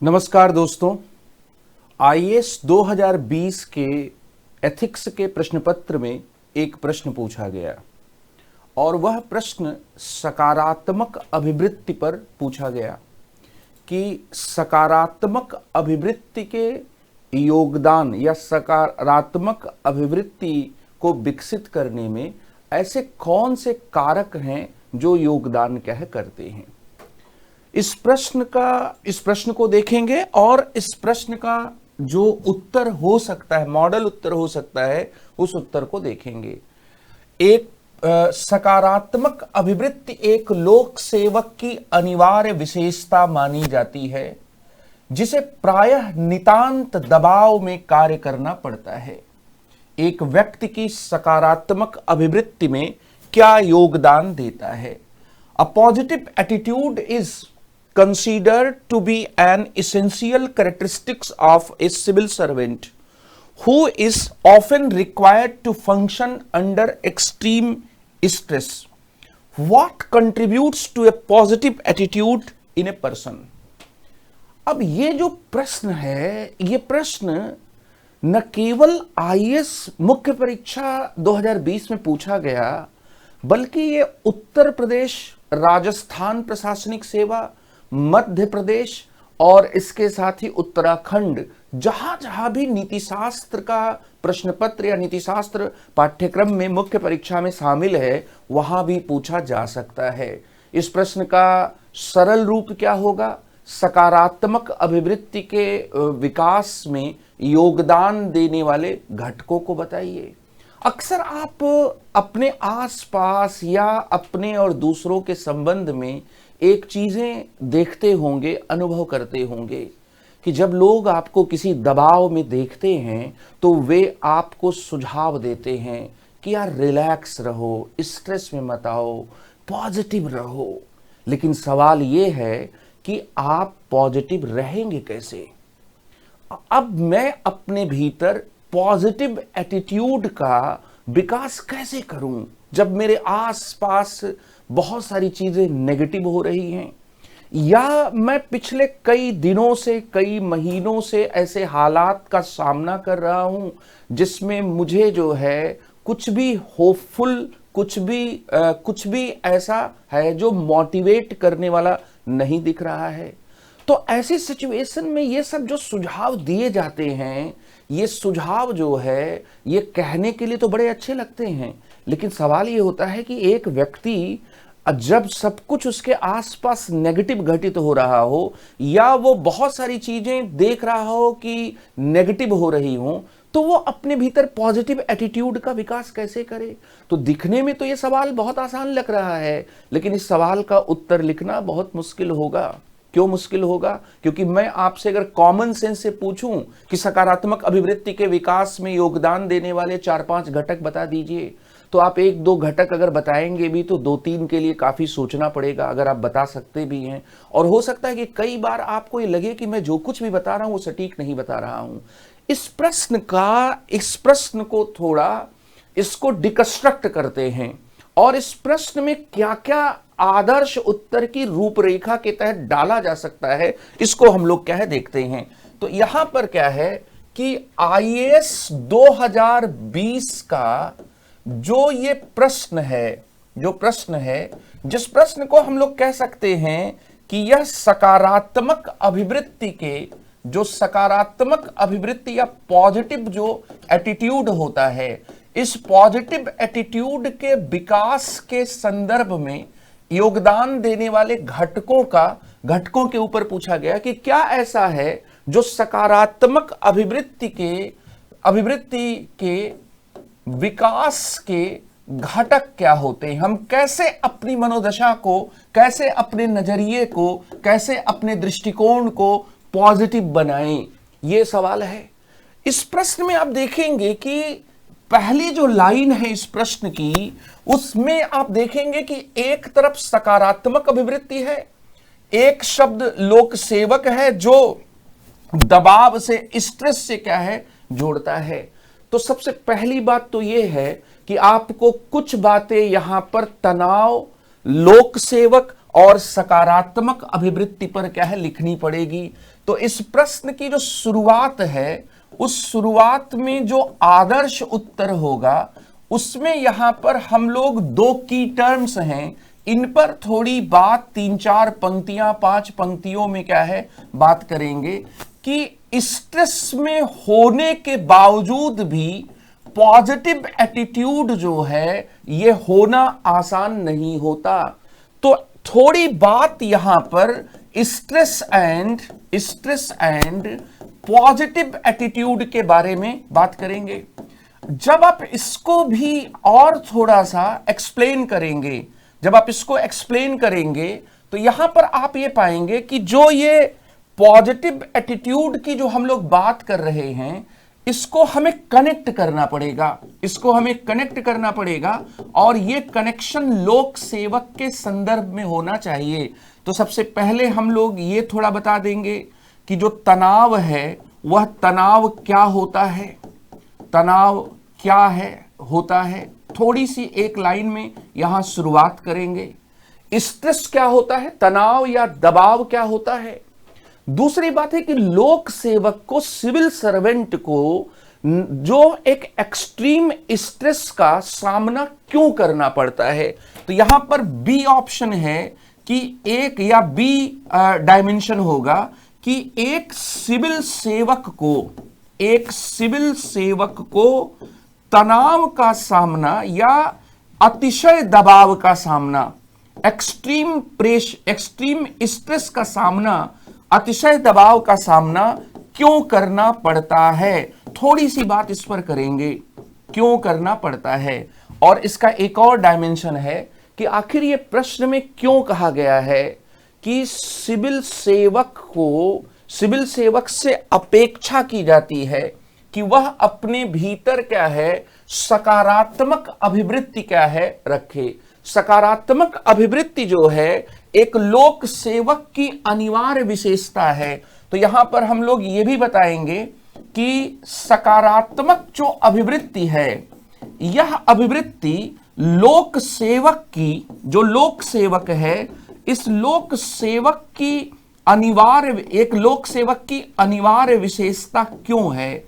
नमस्कार दोस्तों। आईएएस 2020 के एथिक्स के प्रश्न पत्र में एक प्रश्न पूछा गया और वह प्रश्न सकारात्मक अभिवृत्ति पर पूछा गया कि सकारात्मक अभिवृत्ति के योगदान या सकारात्मक अभिवृत्ति को विकसित करने में ऐसे कौन से कारक हैं जो योगदान करते हैं। इस प्रश्न को देखेंगे और इस प्रश्न का जो उत्तर हो सकता है, मॉडल उत्तर हो सकता है, उस उत्तर को देखेंगे। एक सकारात्मक अभिवृत्ति एक लोक सेवक की अनिवार्य विशेषता मानी जाती है जिसे प्रायः नितांत दबाव में कार्य करना पड़ता है। एक व्यक्ति की सकारात्मक अभिवृत्ति में क्या योगदान देता है? A positive attitude is considered to be an essential characteristic of a civil servant who is often required to function under extreme stress. What contributes to a positive attitude in a person? अब ये जो प्रश्न है, ये प्रश्न न केवल IAS मुख्य परीक्षा 2020 में पूछा गया, बल्कि ये उत्तर प्रदेश, राजस्थान प्रशासनिक सेवा, मध्य प्रदेश और इसके साथ ही उत्तराखंड, जहां जहां भी नीति शास्त्र का प्रश्न पत्र या नीति शास्त्र पाठ्यक्रम में मुख्य परीक्षा में शामिल है, वहां भी पूछा जा सकता है। इस प्रश्न का सरल रूप क्या होगा? सकारात्मक अभिवृत्ति के विकास में योगदान देने वाले घटकों को बताइए। अक्सर आप अपने आसपास या अपने और दूसरों के संबंध में एक चीजें देखते होंगे, अनुभव करते होंगे कि जब लोग आपको किसी दबाव में देखते हैं तो वे आपको सुझाव देते हैं कि यार रिलैक्स रहो, स्ट्रेस में मत आओ, पॉजिटिव रहो। लेकिन सवाल ये है कि आप पॉजिटिव रहेंगे कैसे? अब मैं अपने भीतर पॉजिटिव एटीट्यूड का विकास कैसे करूं जब मेरे आसपास बहुत सारी चीजें नेगेटिव हो रही हैं, या मैं पिछले कई दिनों से, कई महीनों से ऐसे हालात का सामना कर रहा हूं जिसमें मुझे जो है कुछ भी होपफुल, कुछ भी ऐसा है जो मोटिवेट करने वाला नहीं दिख रहा है। तो ऐसी सिचुएशन में ये सब जो सुझाव दिए जाते हैं, ये सुझाव जो है ये कहने के लिए तो बड़े अच्छे लगते हैं, लेकिन सवाल ये होता है कि एक व्यक्ति जब सब कुछ उसके आसपास नेगेटिव घटित हो रहा हो या वो बहुत सारी चीजें देख रहा हो कि नेगेटिव हो रही हो, तो वो अपने भीतर पॉजिटिव एटीट्यूड का विकास कैसे करे? तो दिखने में तो ये सवाल बहुत आसान लग रहा है, लेकिन इस सवाल का उत्तर लिखना बहुत मुश्किल होगा। क्यों मुश्किल होगा? क्योंकि मैं आपसे अगर कॉमन सेंस से पूछूं कि सकारात्मक अभिवृत्ति के विकास में योगदान देने वाले 4-5 घटक बता दीजिए, तो आप 1-2 घटक अगर बताएंगे भी तो 2-3 के लिए काफी सोचना पड़ेगा, अगर आप बता सकते भी हैं। और हो सकता है कि कई बार आपको ये लगे कि मैं जो कुछ भी बता रहा हूं वो सटीक नहीं बता रहा हूं। इस प्रश्न को थोड़ा इसको डिकस्ट्रक्ट करते हैं और इस प्रश्न में क्या क्या आदर्श उत्तर की रूपरेखा के तहत डाला जा सकता है, इसको हम लोग देखते हैं। तो यहां पर क्या है कि आईएएस 2020 का जो ये प्रश्न है, जिस प्रश्न को हम लोग कह सकते हैं कि यह सकारात्मक अभिवृत्ति के, जो सकारात्मक अभिवृत्ति या पॉजिटिव जो एटीट्यूड होता है, इस पॉजिटिव एटीट्यूड के विकास के संदर्भ में योगदान देने वाले घटकों के ऊपर पूछा गया कि क्या ऐसा है जो सकारात्मक अभिवृत्ति के विकास के घटक क्या होते हैं। हम कैसे अपनी मनोदशा को, कैसे अपने नजरिए को, कैसे अपने दृष्टिकोण को पॉजिटिव बनाएं, ये सवाल है। इस प्रश्न में आप देखेंगे कि पहली जो लाइन है इस प्रश्न की, उसमें आप देखेंगे कि एक तरफ सकारात्मक अभिवृत्ति है, एक शब्द लोक सेवक है जो दबाव से, स्ट्रेस से जोड़ता है। तो सबसे पहली बात तो यह है कि आपको कुछ बातें यहां पर तनाव, लोक सेवक और सकारात्मक अभिवृत्ति पर लिखनी पड़ेगी। तो इस प्रश्न की जो शुरुआत है, उस शुरुआत में जो आदर्श उत्तर होगा उसमें यहां पर हम लोग दो की टर्म्स हैं, इन पर थोड़ी बात 3-4 पंक्तियां 5 पंक्तियों में क्या है बात करेंगे कि स्ट्रेस में होने के बावजूद भी पॉजिटिव एटीट्यूड जो है ये होना आसान नहीं होता। तो थोड़ी बात यहां पर स्ट्रेस एंड पॉजिटिव एटीट्यूड के बारे में बात करेंगे। जब आप इसको भी और थोड़ा सा एक्सप्लेन करेंगे, जब आप इसको एक्सप्लेन करेंगे तो यहां पर आप ये पाएंगे कि जो ये पॉजिटिव एटीट्यूड की जो हम लोग बात कर रहे हैं, इसको हमें कनेक्ट करना पड़ेगा, इसको हमें कनेक्ट करना पड़ेगा और ये कनेक्शन लोक सेवक के संदर्भ में होना चाहिए। तो सबसे पहले हम लोग ये थोड़ा बता देंगे कि जो तनाव है वह तनाव क्या होता है, तनाव क्या है होता है, थोड़ी सी एक लाइन में यहां शुरुआत करेंगे। स्ट्रेस क्या होता है, तनाव या दबाव क्या होता है। दूसरी बात है कि लोक सेवक को, सिविल सर्वेंट को जो एक एक्सट्रीम स्ट्रेस का सामना क्यों करना पड़ता है। तो यहां पर बी ऑप्शन है कि एक, या बी डायमेंशन होगा कि एक सिविल सेवक को तनाव का सामना या अतिशय दबाव का सामना, एक्सट्रीम स्ट्रेस का सामना, अतिशय दबाव का सामना क्यों करना पड़ता है। थोड़ी सी बात इस पर करेंगे, क्यों करना पड़ता है। और इसका एक और डायमेंशन है कि आखिर ये प्रश्न में क्यों कहा गया है कि सिविल सेवक से अपेक्षा की जाती है कि वह अपने भीतर क्या है, सकारात्मक अभिवृत्ति क्या है रखे। सकारात्मक अभिवृत्ति जो है एक लोक सेवक की अनिवार्य विशेषता है। तो यहां पर हम लोग ये भी बताएंगे कि सकारात्मक जो अभिवृत्ति है, यह अभिवृत्ति लोक सेवक की, जो लोक सेवक है, इस लोक सेवक की एक लोक सेवक की अनिवार्य विशेषता क्यों है।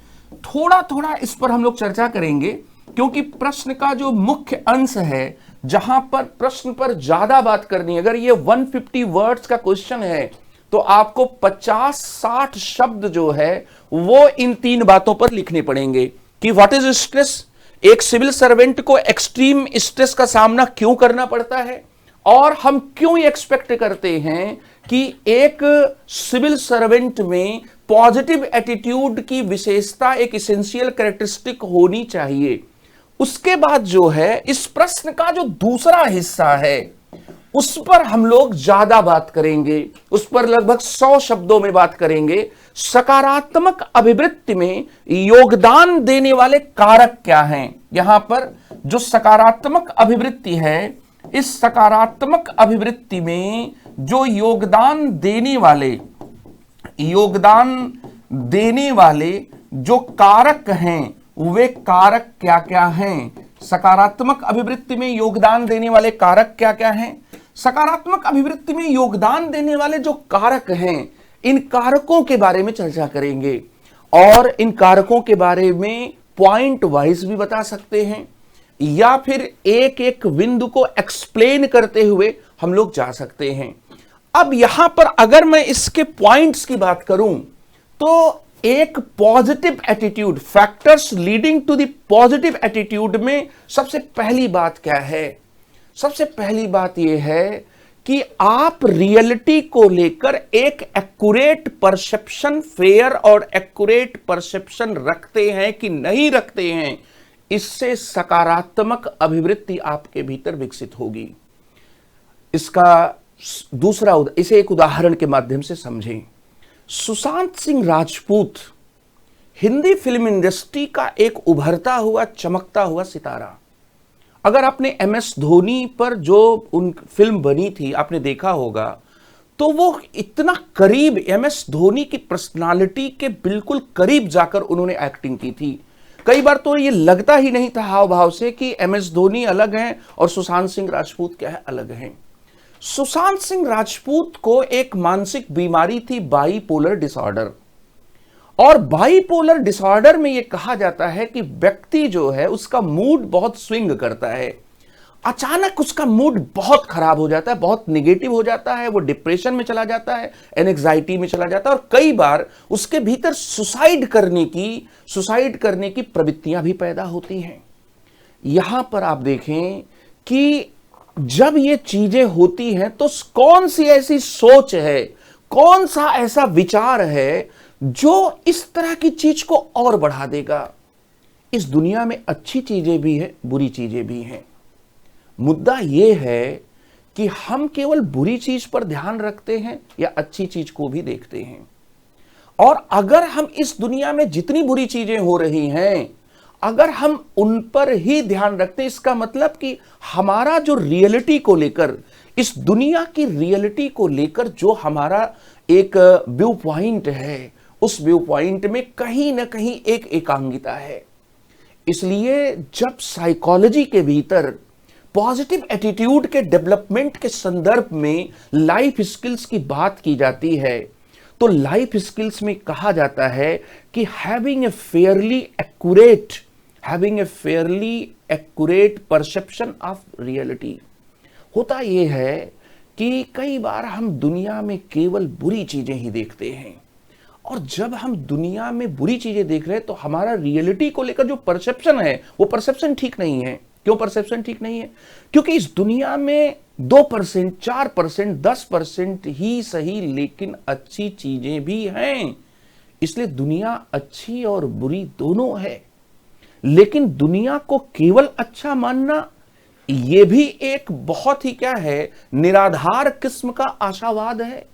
थोड़ा थोड़ा इस पर हम लोग चर्चा करेंगे, क्योंकि प्रश्न का जो मुख्य अंश है, जहां पर प्रश्न पर ज्यादा बात करनी है, अगर ये 150 वर्ड्स का क्वेश्चन है तो आपको 50-60 शब्द जो है वो इन 3 बातों पर लिखने पड़ेंगे कि व्हाट इज स्ट्रेस, एक सिविल सर्वेंट को एक्सट्रीम स्ट्रेस का सामना क्यों करना पड़ता है, और हम क्यों एक्सपेक्ट करते हैं कि एक सिविल सर्वेंट में पॉजिटिव एटीट्यूड की विशेषता एक इसेंशियल कैरेक्टरिस्टिक होनी चाहिए। उसके बाद जो है इस प्रश्न का जो दूसरा हिस्सा है उस पर हम लोग ज्यादा बात करेंगे, उस पर लगभग 100 शब्दों में बात करेंगे। सकारात्मक अभिवृत्ति में योगदान देने वाले कारक क्या हैं। यहां पर जो सकारात्मक अभिवृत्ति है, इस सकारात्मक अभिवृत्ति में जो योगदान देने वाले जो कारक हैं, वे कारक क्या क्या हैं। सकारात्मक अभिवृत्ति में योगदान देने वाले कारक क्या क्या हैं। सकारात्मक अभिवृत्ति में योगदान देने वाले जो कारक हैं, इन कारकों के बारे में चर्चा करेंगे और इन कारकों के बारे में पॉइंट वाइज भी बता सकते हैं, या फिर एक एक बिंदु को एक्सप्लेन करते हुए हम लोग जा सकते हैं। अब यहां पर अगर मैं इसके पॉइंट्स की बात करूं तो एक positive attitude, factors leading to the positive attitude में सबसे पहली बात क्या है। सबसे पहली बात यह है कि आप रियलिटी को लेकर एक एक्यूरेट परसेप्शन, फेयर और एक्यूरेट परसेप्शन रखते हैं कि नहीं रखते हैं। इससे सकारात्मक अभिवृत्ति आपके भीतर विकसित होगी। इसका दूसरा, इसे एक उदाहरण के माध्यम से समझें। सुशांत सिंह राजपूत हिंदी फिल्म इंडस्ट्री का एक उभरता हुआ, चमकता हुआ सितारा। अगर आपने MS धोनी पर जो उन फिल्म बनी थी आपने देखा होगा, तो वो इतना करीब, MS धोनी की पर्सनालिटी के बिल्कुल करीब जाकर उन्होंने एक्टिंग की थी। कई बार तो ये लगता ही नहीं था हाव भाव से कि MS धोनी अलग हैं और सुशांत सिंह राजपूत क्या है, अलग हैं। सुशांत सिंह राजपूत को एक मानसिक बीमारी थी, बाइपोलर डिसऑर्डर। और बाइपोलर डिसऑर्डर में यह कहा जाता है कि व्यक्ति जो है उसका मूड बहुत स्विंग करता है, अचानक उसका मूड बहुत खराब हो जाता है, बहुत निगेटिव हो जाता है, वो डिप्रेशन में चला जाता है, एंजाइटी में चला जाता है, और कई बार उसके भीतर सुसाइड करने की प्रवृत्तियां भी पैदा होती हैं। यहां पर आप देखें कि जब ये चीजें होती हैं तो कौन सी ऐसी सोच है, कौन सा ऐसा विचार है जो इस तरह की चीज को और बढ़ा देगा। इस दुनिया में अच्छी चीजें भी हैं, बुरी चीजें भी हैं। मुद्दा यह है कि हम केवल बुरी चीज पर ध्यान रखते हैं या अच्छी चीज को भी देखते हैं। और अगर हम इस दुनिया में जितनी बुरी चीजें हो रही हैं, अगर हम उन पर ही ध्यान रखते हैं, इसका मतलब कि हमारा जो रियलिटी को लेकर, इस दुनिया की रियलिटी को लेकर जो हमारा एक व्यू पॉइंट है, उस व्यू पॉइंट में कहीं ना कहीं एक एकांगिता है। इसलिए जब साइकोलॉजी के भीतर पॉजिटिव एटीट्यूड के डेवलपमेंट के संदर्भ में लाइफ स्किल्स की बात की जाती है, तो लाइफ स्किल्स में कहा जाता है कि having a fairly accurate perception of reality. होता यह है कि कई बार हम दुनिया में केवल बुरी चीजें ही देखते हैं, और जब हम दुनिया में बुरी चीजें देख रहे हैं तो हमारा रियलिटी को लेकर जो परसेप्शन है वो परसेप्शन ठीक नहीं है। क्यों परसेप्शन ठीक नहीं है? क्योंकि इस दुनिया में 2%, 4%, 10% ही सही लेकिन अच्छी चीजें भी हैं। इसलिए दुनिया अच्छी और बुरी दोनों है, लेकिन दुनिया को केवल अच्छा मानना यह भी एक बहुत ही क्या है, निराधार किस्म का आशावाद है।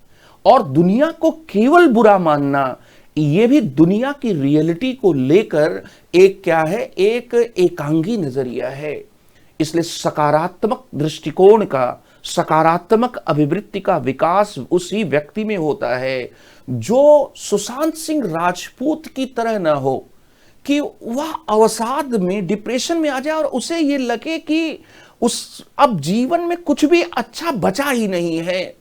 और दुनिया को केवल बुरा मानना यह भी दुनिया की रियलिटी को लेकर एक क्या है, एक एकांगी नजरिया है। इसलिए सकारात्मक दृष्टिकोण का, सकारात्मक अभिवृत्ति का विकास उसी व्यक्ति में होता है जो सुशांत सिंह राजपूत की तरह ना हो कि वह अवसाद में, डिप्रेशन में आ जाए और उसे यह लगे कि अब जीवन में कुछ भी अच्छा बचा ही नहीं है।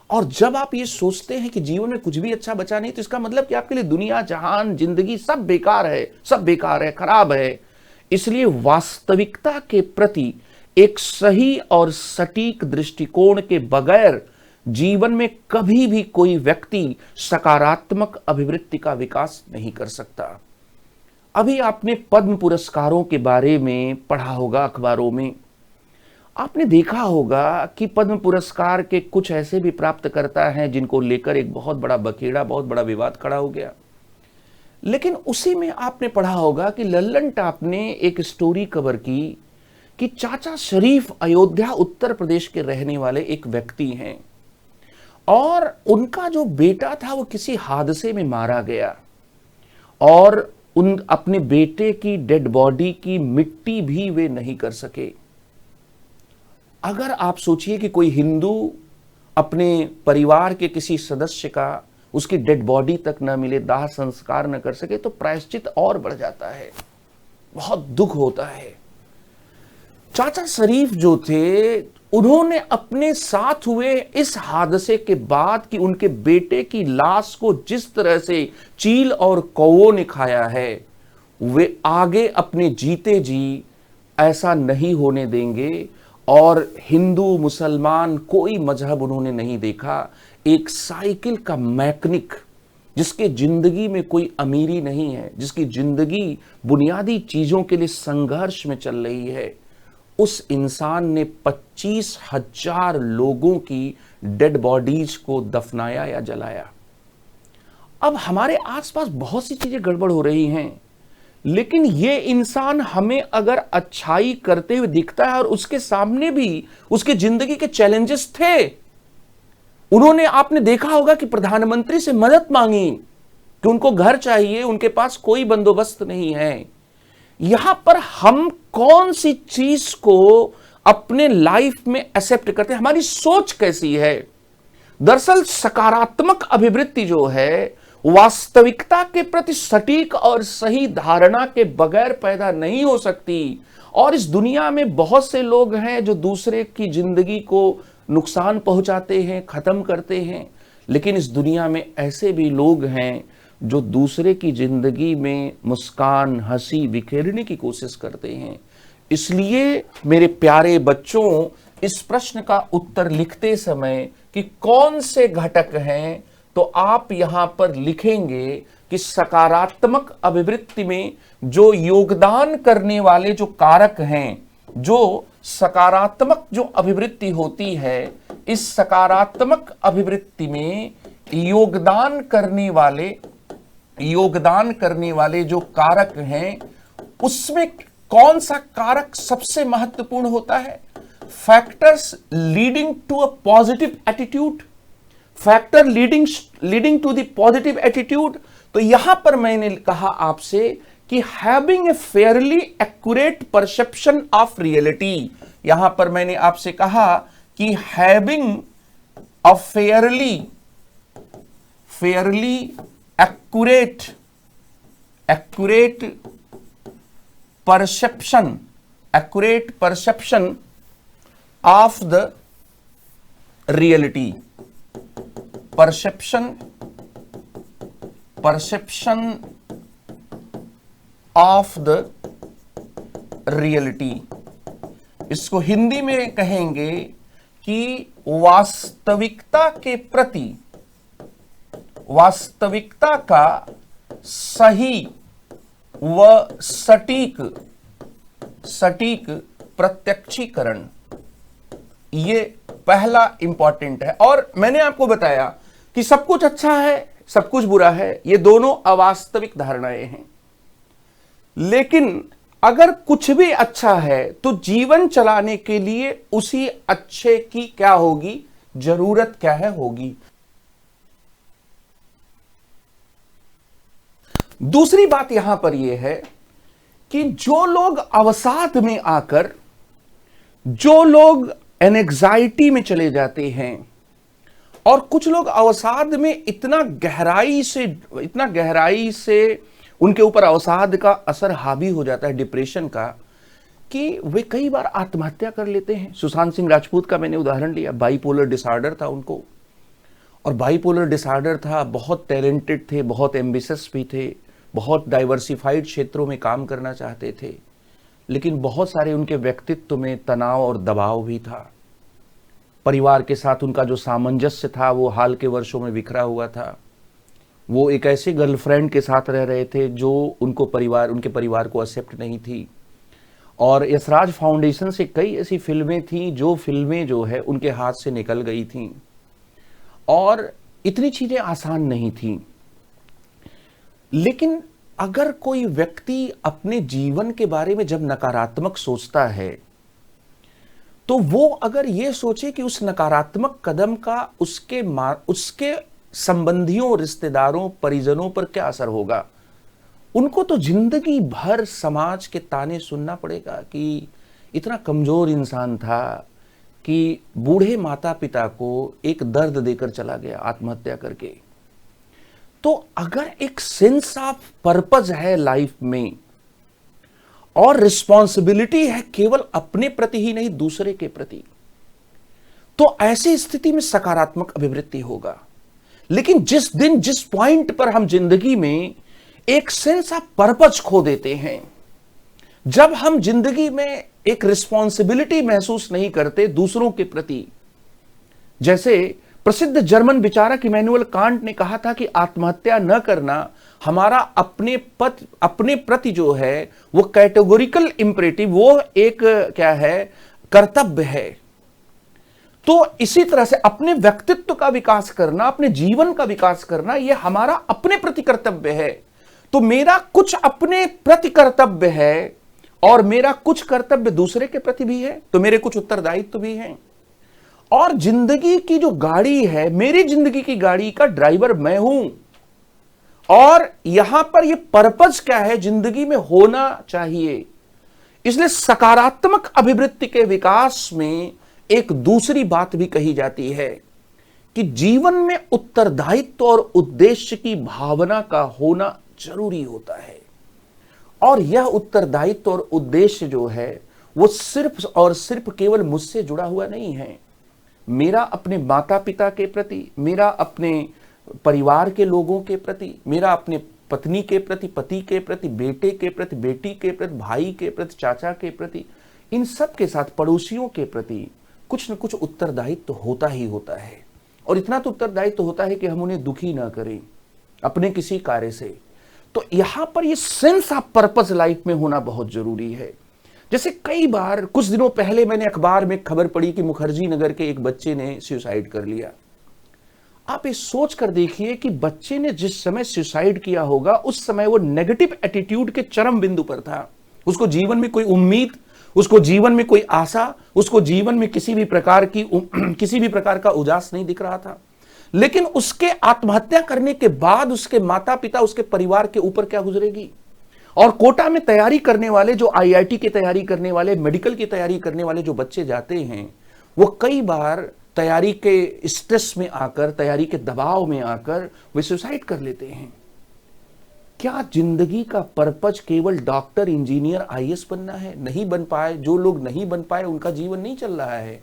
और जब आप ये सोचते हैं कि जीवन में कुछ भी अच्छा बचा नहीं, तो इसका मतलब कि आपके लिए दुनिया, जहान, जिंदगी सब बेकार है, खराब है। इसलिए वास्तविकता के प्रति एक सही और सटीक दृष्टिकोण के बगैर जीवन में कभी भी कोई व्यक्ति सकारात्मक अभिवृत्ति का विकास नहीं कर सकता। अभी आपने पद्म पुरस्कारों के बारे में पढ़ा होगा अखबारों में। आपने देखा होगा कि पद्म पुरस्कार के कुछ ऐसे भी प्राप्तकर्ता हैं जिनको लेकर एक बहुत बड़ा बखेड़ा, बहुत बड़ा विवाद खड़ा हो गया। लेकिन उसी में आपने पढ़ा होगा कि लल्लन टॉप ने एक स्टोरी कवर की कि चाचा शरीफ अयोध्या उत्तर प्रदेश के रहने वाले एक व्यक्ति हैं, और उनका जो बेटा था वो किसी हादसे में मारा गया, और उन अपने बेटे की डेड बॉडी की मिट्टी भी वे नहीं कर सके। अगर आप सोचिए कि कोई हिंदू अपने परिवार के किसी सदस्य का, उसकी डेड बॉडी तक न मिले, दाह संस्कार न कर सके, तो प्रायश्चित और बढ़ जाता है, बहुत दुख होता है। चाचा शरीफ जो थे, उन्होंने अपने साथ हुए इस हादसे के बाद कि उनके बेटे की लाश को जिस तरह से चील और कौवों ने खाया है, वे आगे अपने जीते जी ऐसा नहीं होने देंगे। और हिंदू, मुसलमान, कोई मजहब उन्होंने नहीं देखा। एक साइकिल का मैकेनिक जिसके जिंदगी में कोई अमीरी नहीं है, जिसकी जिंदगी बुनियादी चीजों के लिए संघर्ष में चल रही है, उस इंसान ने 25,000 लोगों की डेड बॉडीज को दफनाया या जलाया। अब हमारे आसपास बहुत सी चीजें गड़बड़ हो रही हैं, लेकिन ये इंसान हमें अगर अच्छाई करते हुए दिखता है और उसके सामने भी उसके जिंदगी के चैलेंजेस थे। उन्होंने, आपने देखा होगा कि प्रधानमंत्री से मदद मांगी कि उनको घर चाहिए, उनके पास कोई बंदोबस्त नहीं है। यहां पर हम कौन सी चीज को अपने लाइफ में एक्सेप्ट करते हैं, हमारी सोच कैसी है। दरअसल सकारात्मक अभिवृत्ति जो है वास्तविकता के प्रति सटीक और सही धारणा के बगैर पैदा नहीं हो सकती। और इस दुनिया में बहुत से लोग हैं जो दूसरे की जिंदगी को नुकसान पहुंचाते हैं, खत्म करते हैं। लेकिन इस दुनिया में ऐसे भी लोग हैं जो दूसरे की जिंदगी में मुस्कान, हंसी बिखेरने की कोशिश करते हैं। इसलिए मेरे प्यारे बच्चों, इस प्रश्न का उत्तर लिखते समय कि कौन से घटक हैं, तो आप यहां पर लिखेंगे कि सकारात्मक अभिवृत्ति में जो योगदान करने वाले जो कारक हैं, जो सकारात्मक जो अभिवृत्ति होती है, इस सकारात्मक अभिवृत्ति में योगदान करने वाले जो कारक हैं, उसमें कौन सा कारक सबसे महत्वपूर्ण होता है? Factors leading to a positive attitude, factor leading to the positive attitude. तो यहां पर मैंने कहा आपसे कि having a fairly accurate perception of reality, यहां पर मैंने आपसे कहा कि having a fairly accurate perception of the reality, perception of the reality, इसको हिंदी में कहेंगे कि वास्तविकता का सही व सटीक प्रत्यक्षीकरण, ये पहला इंपॉर्टेंट है। और मैंने आपको बताया कि सब कुछ अच्छा है, सब कुछ बुरा है, ये दोनों अवास्तविक धारणाएं हैं। लेकिन अगर कुछ भी अच्छा है तो जीवन चलाने के लिए उसी अच्छे की क्या होगी, जरूरत क्या है, होगी। दूसरी बात यहां पर यह है कि जो लोग अवसाद में आकर, जो लोग एंग्जाइटी में चले जाते हैं, और कुछ लोग अवसाद में इतना गहराई से उनके ऊपर अवसाद का असर हावी हो जाता है, डिप्रेशन का, कि वे कई बार आत्महत्या कर लेते हैं। सुशांत सिंह राजपूत का मैंने उदाहरण लिया, बाइपोलर डिसऑर्डर था उनको, और बाइपोलर डिसऑर्डर था, बहुत टैलेंटेड थे, बहुत एम्बिशियस भी थे, बहुत डाइवर्सिफाइड क्षेत्रों में काम करना चाहते थे, लेकिन बहुत सारे उनके व्यक्तित्व में तनाव और दबाव भी था। परिवार के साथ उनका जो सामंजस्य था वो हाल के वर्षों में बिखरा हुआ था। वो एक ऐसे गर्लफ्रेंड के साथ रह रहे थे जो उनके परिवार को एक्सेप्ट नहीं थी। और यशराज फाउंडेशन से कई ऐसी फिल्में थी जो है उनके हाथ से निकल गई थी, और इतनी चीजें आसान नहीं थी। लेकिन अगर कोई व्यक्ति अपने जीवन के बारे में जब नकारात्मक सोचता है, तो वो अगर ये सोचे कि उस नकारात्मक कदम का उसके संबंधियों, रिश्तेदारों, परिजनों पर क्या असर होगा, उनको तो जिंदगी भर समाज के ताने सुनना पड़ेगा कि इतना कमजोर इंसान था कि बूढ़े माता पिता को एक दर्द देकर चला गया आत्महत्या करके। तो अगर एक सेंस ऑफ पर्पस है लाइफ में, और रिस्पॉन्सिबिलिटी है केवल अपने प्रति ही नहीं दूसरे के प्रति, तो ऐसी स्थिति में सकारात्मक अभिवृत्ति होगा। लेकिन जिस दिन जिस पॉइंट पर हम जिंदगी में एक सेंस ऑफ पर्पस खो देते हैं, जब हम जिंदगी में एक रिस्पॉन्सिबिलिटी महसूस नहीं करते दूसरों के प्रति, जैसे प्रसिद्ध जर्मन विचारक इमैनुअल कांट ने कहा था कि आत्महत्या न करना हमारा अपने प्रति जो है वो कैटेगोरिकल इंपरेटिव, वो एक क्या है, कर्तव्य है। तो इसी तरह से अपने व्यक्तित्व का विकास करना, अपने जीवन का विकास करना, ये हमारा अपने प्रति कर्तव्य है। तो मेरा कुछ अपने प्रति कर्तव्य है और मेरा कुछ कर्तव्य दूसरे के प्रति भी है, तो मेरे कुछ उत्तरदायित्व भी हैं। और जिंदगी की जो गाड़ी है, मेरी जिंदगी की गाड़ी का ड्राइवर मैं हूं, और यहां पर ये पर्पस क्या है, जिंदगी में होना चाहिए। इसलिए सकारात्मक अभिवृत्ति के विकास में एक दूसरी बात भी कही जाती है कि जीवन में उत्तरदायित्व और उद्देश्य की भावना का होना जरूरी होता है। और यह उत्तरदायित्व और उद्देश्य जो है वो सिर्फ और सिर्फ केवल मुझसे जुड़ा हुआ नहीं है, मेरा अपने माता पिता के प्रति, मेरा अपने परिवार के लोगों के प्रति, मेरा अपने पत्नी के प्रति, पति के प्रति, बेटे के प्रति, बेटी के प्रति, भाई के प्रति, चाचा के प्रति, इन सब के साथ पड़ोसियों के प्रति कुछ न कुछ उत्तरदायित्व तो होता ही होता है। और इतना तो उत्तरदायित्व तो होता है कि हम उन्हें दुखी ना करें अपने किसी कार्य से। तो यहां पर ये सेंस ऑफ पर्पस लाइफ में होना बहुत जरूरी है। जैसे कई बार कुछ दिनों पहले मैंने अखबार में खबर पढ़ी कि मुखर्जी नगर के एक बच्चे ने सुसाइड कर लिया। आप ये सोच कर देखिए कि बच्चे ने जिस समय सुसाइड किया होगा उस समय वो नेगेटिव एटीट्यूड के चरम बिंदु पर था। उसको जीवन में कोई उम्मीद, उसको जीवन में कोई आशा, उसको जीवन में किसी भी प्रकार का उजास नहीं दिख रहा था। लेकिन उसके आत्महत्या करने के बाद उसके माता पिता, उसके परिवार के ऊपर क्या गुजरेगी। और कोटा में तैयारी करने वाले, जो आईआईटी की तैयारी करने वाले, मेडिकल की तैयारी करने वाले जो बच्चे जाते हैं, वो कई बार तैयारी के स्ट्रेस में आकर, तैयारी के दबाव में आकर वे सुसाइड कर लेते हैं। क्या जिंदगी का पर्पज केवल डॉक्टर, इंजीनियर, आईएएस बनना है? नहीं बन पाए। जो लोग नहीं बन पाए उनका जीवन नहीं चल रहा है,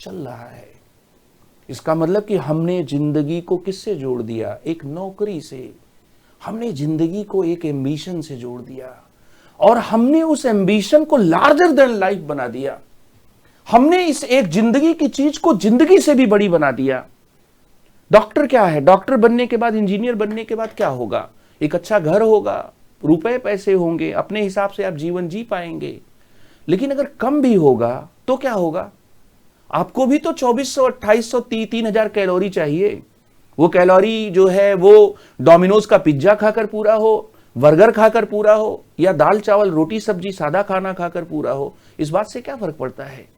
चल रहा है। इसका मतलब कि हमने जिंदगी को किससे जोड़ दिया? एक नौकरी से। हमने जिंदगी को एक एम्बिशन से जोड़ दिया और हमने उस एम्बिशन को लार्जर देन लाइफ बना दिया। हमने इस एक जिंदगी की चीज को जिंदगी से भी बड़ी बना दिया। डॉक्टर क्या है? डॉक्टर बनने के बाद, इंजीनियर बनने के बाद क्या होगा? एक अच्छा घर होगा, रुपए पैसे होंगे, अपने हिसाब से आप जीवन जी पाएंगे। लेकिन अगर कम भी होगा तो क्या होगा? आपको भी तो 2400, 2800, 3000 कैलोरी चाहिए। वो कैलोरी जो है वो डोमिनोज का पिज्जा खाकर पूरा हो, बर्गर खाकर पूरा हो, या दाल चावल रोटी सब्जी सादा खाना खाकर पूरा हो। इस बात से क्या फर्क पड़ता है?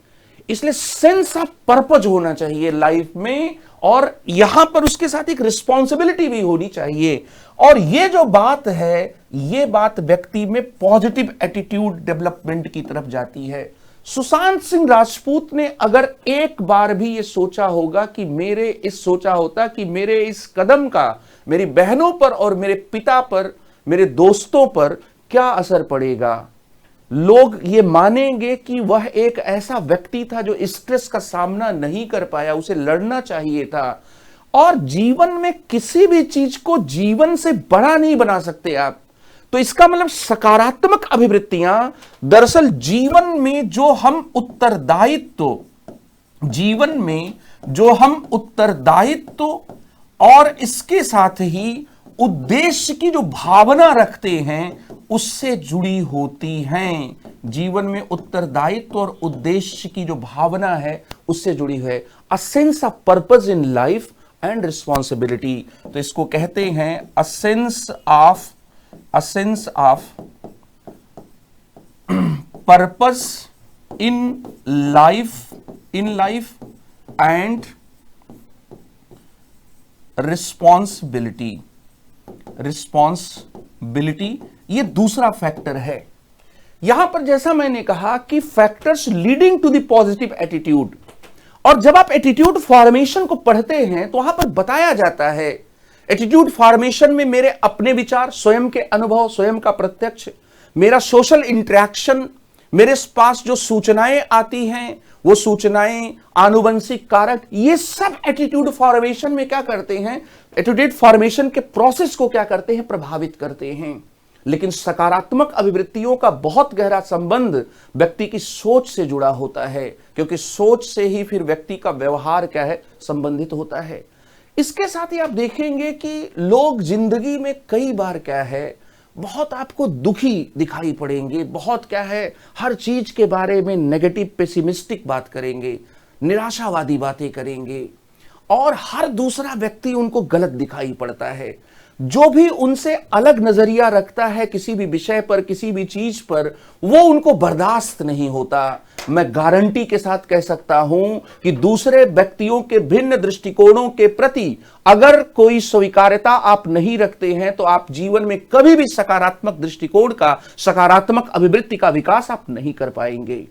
इसलिए सेंस ऑफ पर्पज होना चाहिए लाइफ में, और यहां पर उसके साथ एक रिस्पॉन्सिबिलिटी भी होनी चाहिए। और ये जो बात है, ये बात व्यक्ति में पॉजिटिव एटीट्यूड डेवलपमेंट की तरफ जाती है। सुशांत सिंह राजपूत ने अगर एक बार भी ये सोचा होगा कि मेरे इस कदम का मेरी बहनों पर और मेरे पिता पर, मेरे दोस्तों पर क्या असर पड़ेगा, लोग ये मानेंगे कि वह एक ऐसा व्यक्ति था जो स्ट्रेस का सामना नहीं कर पाया, उसे लड़ना चाहिए था। और जीवन में किसी भी चीज को जीवन से बड़ा नहीं बना सकते आप। तो इसका मतलब सकारात्मक अभिवृत्तियां, दरअसल जीवन में जो हम उत्तरदायित्व और इसके साथ ही उद्देश्य की जो भावना रखते हैं उससे जुड़ी होती हैं। जीवन में उत्तरदायित्व और उद्देश्य की जो भावना है उससे जुड़ी है। अ sense of purpose in life and responsibility. तो इसको कहते हैं अ sense of purpose in life and responsibility. ये दूसरा फैक्टर है। यहां पर जैसा मैंने कहा कि factors leading to the positive attitude, और जब आप एटीट्यूड फॉर्मेशन को पढ़ते हैं तो वहां पर बताया जाता है एटीट्यूड फॉर्मेशन में मेरे अपने विचार, स्वयं के अनुभव, स्वयं का प्रत्यक्ष, मेरा सोशल इंटरेक्शन, मेरे पास जो सूचनाएं आती हैं वो सूचनाएं, आनुवंशिक कारक, ये सब एटीट्यूड फॉर्मेशन में क्या करते हैं, एटीट्यूड फॉर्मेशन के प्रोसेस को क्या करते हैं, प्रभावित करते हैं। लेकिन सकारात्मक अभिवृत्तियों का बहुत गहरा संबंध व्यक्ति की सोच से जुड़ा होता है, क्योंकि सोच से ही फिर व्यक्ति का व्यवहार क्या है, संबंधित होता है। इसके साथ ही आप देखेंगे कि लोग जिंदगी में कई बार क्या है, बहुत आपको दुखी दिखाई पड़ेंगे, बहुत क्या है, हर चीज के बारे में नेगेटिव, पेसिमिस्टिक बात करेंगे, निराशावादी बातें करेंगे, और हर दूसरा व्यक्ति उनको गलत दिखाई पड़ता है। जो भी उनसे अलग नजरिया रखता है किसी भी विषय पर, किसी भी चीज पर, वो उनको बर्दाश्त नहीं होता। मैं गारंटी के साथ कह सकता हूं कि दूसरे व्यक्तियों के भिन्न दृष्टिकोणों के प्रति अगर कोई स्वीकार्यता आप नहीं रखते हैं तो आप जीवन में कभी भी सकारात्मक दृष्टिकोण का, सकारात्मक अभिवृत्ति का विकास आप नहीं कर पाएंगे।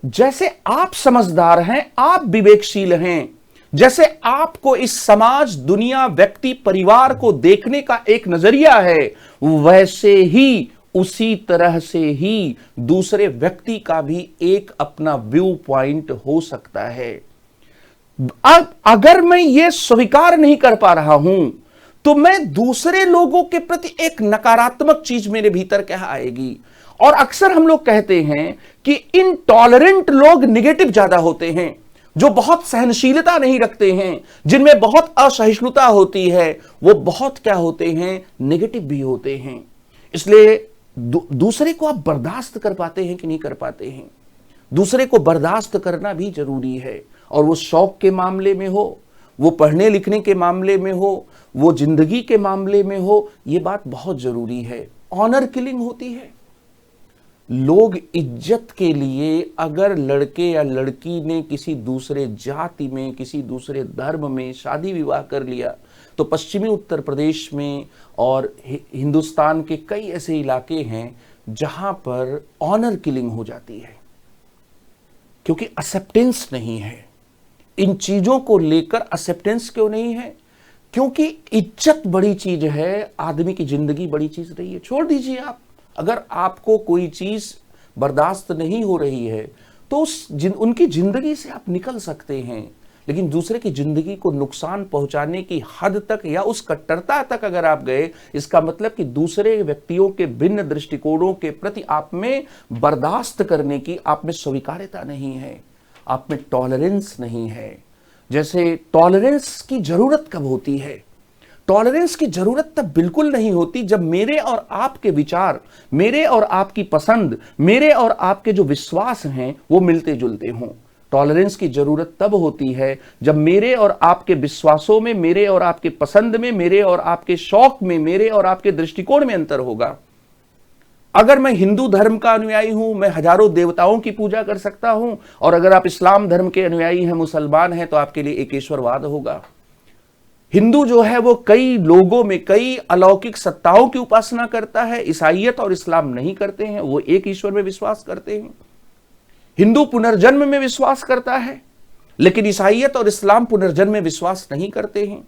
जैसे आप समझदार हैं, आप विवेकशील हैं, जैसे आपको इस समाज, दुनिया, व्यक्ति, परिवार को देखने का एक नजरिया है, वैसे ही, उसी तरह से ही दूसरे व्यक्ति का भी एक अपना व्यू पॉइंट हो सकता है। अब अगर मैं ये स्वीकार नहीं कर पा रहा हूं तो मैं दूसरे लोगों के प्रति एक नकारात्मक चीज मेरे भीतर क्या आएगी। और अक्सर हम लोग कहते हैं कि इनटॉलरेंट लोग निगेटिव ज्यादा होते हैं, जो बहुत सहनशीलता नहीं रखते हैं, जिनमें बहुत असहिष्णुता होती है, वो बहुत क्या होते हैं, नेगेटिव भी होते हैं। इसलिए दूसरे को आप बर्दाश्त कर पाते हैं कि नहीं कर पाते हैं? दूसरे को बर्दाश्त करना भी जरूरी है। और वो शौक के मामले में हो, वो पढ़ने लिखने के मामले में हो, वो जिंदगी के मामले में हो, ये बात बहुत जरूरी है। ऑनर किलिंग होती है। लोग इज्जत के लिए अगर लड़के या लड़की ने किसी दूसरे जाति में, किसी दूसरे धर्म में शादी विवाह कर लिया, तो पश्चिमी उत्तर प्रदेश में और हिंदुस्तान के कई ऐसे इलाके हैं जहां पर ऑनर किलिंग हो जाती है, क्योंकि एक्सेप्टेंस नहीं है। इन चीजों को लेकर एक्सेप्टेंस क्यों नहीं है? क्योंकि इज्जत बड़ी चीज है, आदमी की जिंदगी बड़ी चीज रही है। छोड़ दीजिए आप, अगर आपको कोई चीज बर्दाश्त नहीं हो रही है तो उनकी जिंदगी से आप निकल सकते हैं, लेकिन दूसरे की जिंदगी को नुकसान पहुंचाने की हद तक या उस कट्टरता तक अगर आप गए, इसका मतलब कि दूसरे व्यक्तियों के भिन्न दृष्टिकोणों के प्रति आप में बर्दाश्त करने की आप में स्वीकार्यता नहीं है, आप में टॉलरेंस नहीं है। जैसे टॉलरेंस की जरूरत कब होती है? टॉलरेंस की जरूरत तब बिल्कुल नहीं होती जब मेरे और आपके विचार, मेरे और आपकी पसंद, मेरे और आपके जो विश्वास हैं वो मिलते जुलते हों। टॉलरेंस की जरूरत तब होती है जब मेरे और आपके विश्वासों में, मेरे और आपके पसंद में, मेरे और आपके शौक में, मेरे और आपके दृष्टिकोण में अंतर होगा। अगर मैं हिंदू धर्म का अनुयायी हूं, मैं हजारों देवताओं की पूजा कर सकता हूं, और अगर आप इस्लाम धर्म के अनुयायी हैं, मुसलमान हैं, तो आपके लिए एकेश्वरवाद होगा। हिंदू जो है वो कई लोगों में कई अलौकिक सत्ताओं की उपासना करता है, ईसाईयत और इस्लाम नहीं करते हैं, वो एक ईश्वर में विश्वास करते हैं। हिंदू पुनर्जन्म में विश्वास करता है, लेकिन ईसाईयत और इस्लाम पुनर्जन्म में विश्वास नहीं करते हैं।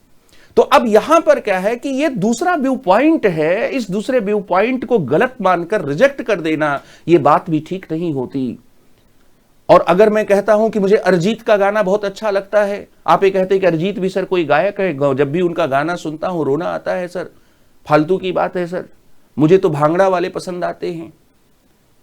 तो अब यहां पर क्या है कि ये दूसरा व्यू पॉइंट है, इस दूसरे व्यू पॉइंट को गलत मानकर रिजेक्ट कर देना, ये बात भी ठीक नहीं होती। और अगर मैं कहता हूं कि मुझे अरिजीत का गाना बहुत अच्छा लगता है, आप ये कहते हैं कि अरिजीत भी सर कोई गायक है, जब भी उनका गाना सुनता हूं रोना आता है सर, फालतू की बात है सर, मुझे तो भांगड़ा वाले पसंद आते हैं।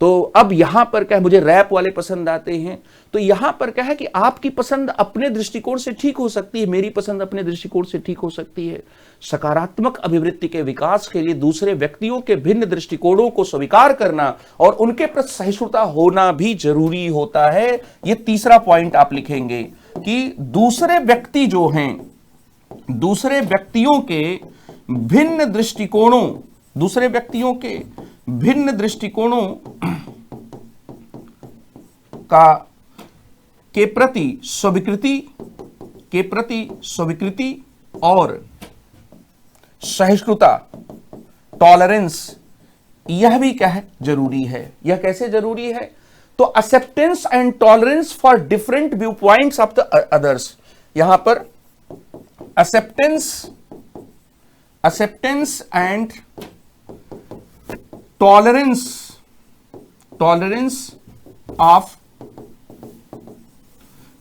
तो अब यहां पर क्या है, मुझे रैप वाले पसंद आते हैं। तो यहां पर क्या है कि आपकी पसंद अपने दृष्टिकोण से ठीक हो सकती है, मेरी पसंद अपने दृष्टिकोण से ठीक हो सकती है। सकारात्मक अभिवृत्ति के विकास के लिए दूसरे व्यक्तियों के भिन्न दृष्टिकोणों को स्वीकार करना और उनके प्रति सहिष्णुता होना भी जरूरी होता है। यह तीसरा पॉइंट आप लिखेंगे कि दूसरे व्यक्ति जो हैं, दूसरे व्यक्तियों के भिन्न दृष्टिकोणों, दूसरे व्यक्तियों के भिन्न दृष्टिकोणों का के प्रति स्वीकृति और सहिष्णुता, टॉलरेंस, यह भी क्या है, जरूरी है। यह कैसे जरूरी है? तो acceptance and tolerance for different view points of the others. यहां पर acceptance and tolerance of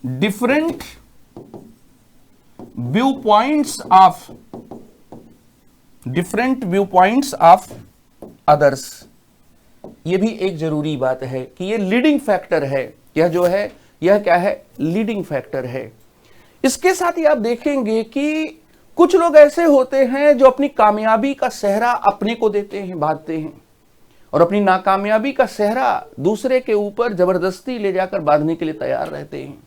different view points of others. यह भी एक जरूरी बात है कि यह लीडिंग फैक्टर है। यह जो है, यह क्या है, लीडिंग फैक्टर है। इसके साथ ही आप देखेंगे कि कुछ लोग ऐसे होते हैं जो अपनी कामयाबी का सेहरा अपने को देते हैं, बांधते हैं, और अपनी नाकामयाबी का सेहरा दूसरे के ऊपर जबरदस्ती ले जाकर बांधने के लिए तैयार रहते हैं।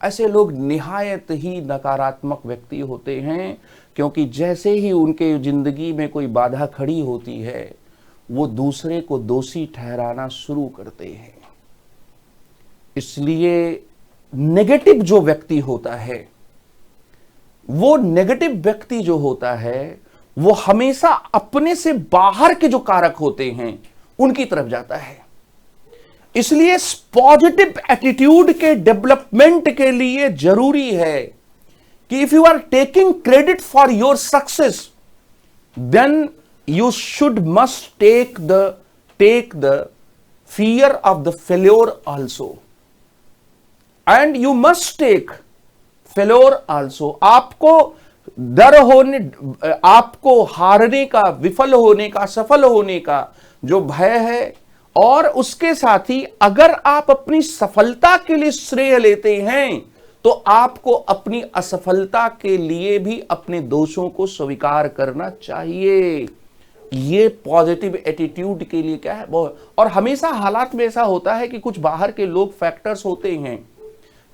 ऐसे लोग निहायत ही नकारात्मक व्यक्ति होते हैं, क्योंकि जैसे ही उनके जिंदगी में कोई बाधा खड़ी होती है, वो दूसरे को दोषी ठहराना शुरू करते हैं। इसलिए नेगेटिव जो व्यक्ति होता है, वो नेगेटिव व्यक्ति जो होता है, वो हमेशा अपने से बाहर के जो कारक होते हैं उनकी तरफ जाता है। इसलिए पॉजिटिव एटीट्यूड के डेवलपमेंट के लिए जरूरी है कि if you are taking credit for your success, then you must take the fear of the failure also, and you must take failure also, आपको डर होने, आपको हारने का, विफल होने का, सफल होने का जो भय है, और उसके साथ ही अगर आप अपनी सफलता के लिए श्रेय लेते हैं तो आपको अपनी असफलता के लिए भी अपने दोषों को स्वीकार करना चाहिए। ये पॉजिटिव एटीट्यूड के लिए क्या है और हमेशा हालात में ऐसा होता है कि कुछ बाहर के लोग फैक्टर्स होते हैं,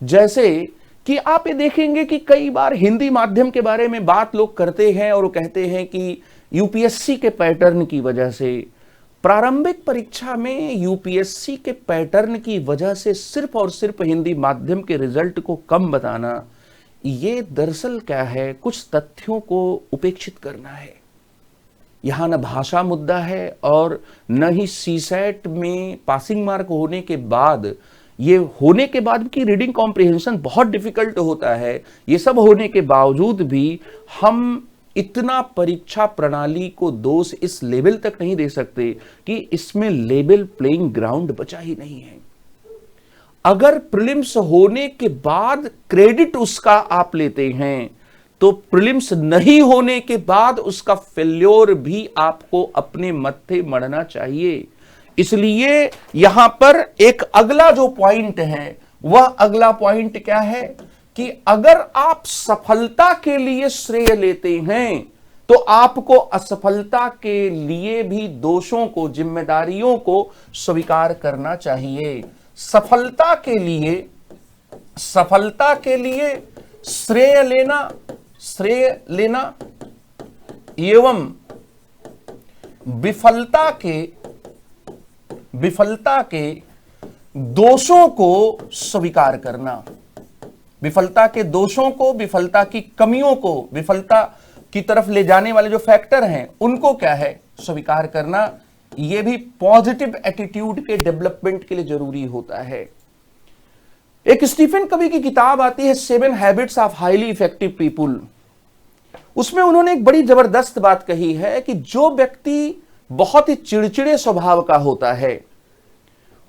जैसे कि आप ये देखेंगे कि कई बार हिंदी माध्यम के बारे में बात लोग करते हैं और वो कहते हैं कि यूपीएससी के पैटर्न की वजह से, प्रारंभिक परीक्षा में यूपीएससी के पैटर्न की वजह से सिर्फ और सिर्फ हिंदी माध्यम के रिजल्ट को कम बताना, ये दरअसल क्या है, कुछ तथ्यों को उपेक्षित करना है। यहां न भाषा मुद्दा है और न ही सीसैट में पासिंग मार्क होने के बाद, ये होने के बाद की रीडिंग कॉम्प्रिहेंशन बहुत डिफिकल्ट होता है। ये सब होने के बावजूद भी हम इतना परीक्षा प्रणाली को दोष इस लेवल तक नहीं दे सकते कि इसमें लेवल प्लेइंग ग्राउंड बचा ही नहीं है। अगर प्रीलिम्स होने के बाद क्रेडिट उसका आप लेते हैं तो प्रीलिम्स नहीं होने के बाद उसका फेल्योर भी आपको अपने मत्थे मढ़ना चाहिए। इसलिए यहां पर एक अगला जो पॉइंट है, वह अगला पॉइंट क्या है कि अगर आप सफलता के लिए श्रेय लेते हैं तो आपको असफलता के लिए भी दोषों को, जिम्मेदारियों को स्वीकार करना चाहिए। सफलता के लिए श्रेय लेना एवं विफलता के दोषों को स्वीकार करना, विफलता के दोषों को, विफलता की कमियों को, विफलता की तरफ ले जाने वाले जो फैक्टर हैं उनको क्या है, स्वीकार करना। यह भी पॉजिटिव एटीट्यूड के डेवलपमेंट के लिए जरूरी होता है। एक स्टीफन कवी की किताब आती है 7 habits of highly effective people. उसमें उन्होंने एक बड़ी जबरदस्त बात कही है कि जो व्यक्ति बहुत ही चिड़चिड़े स्वभाव का होता है,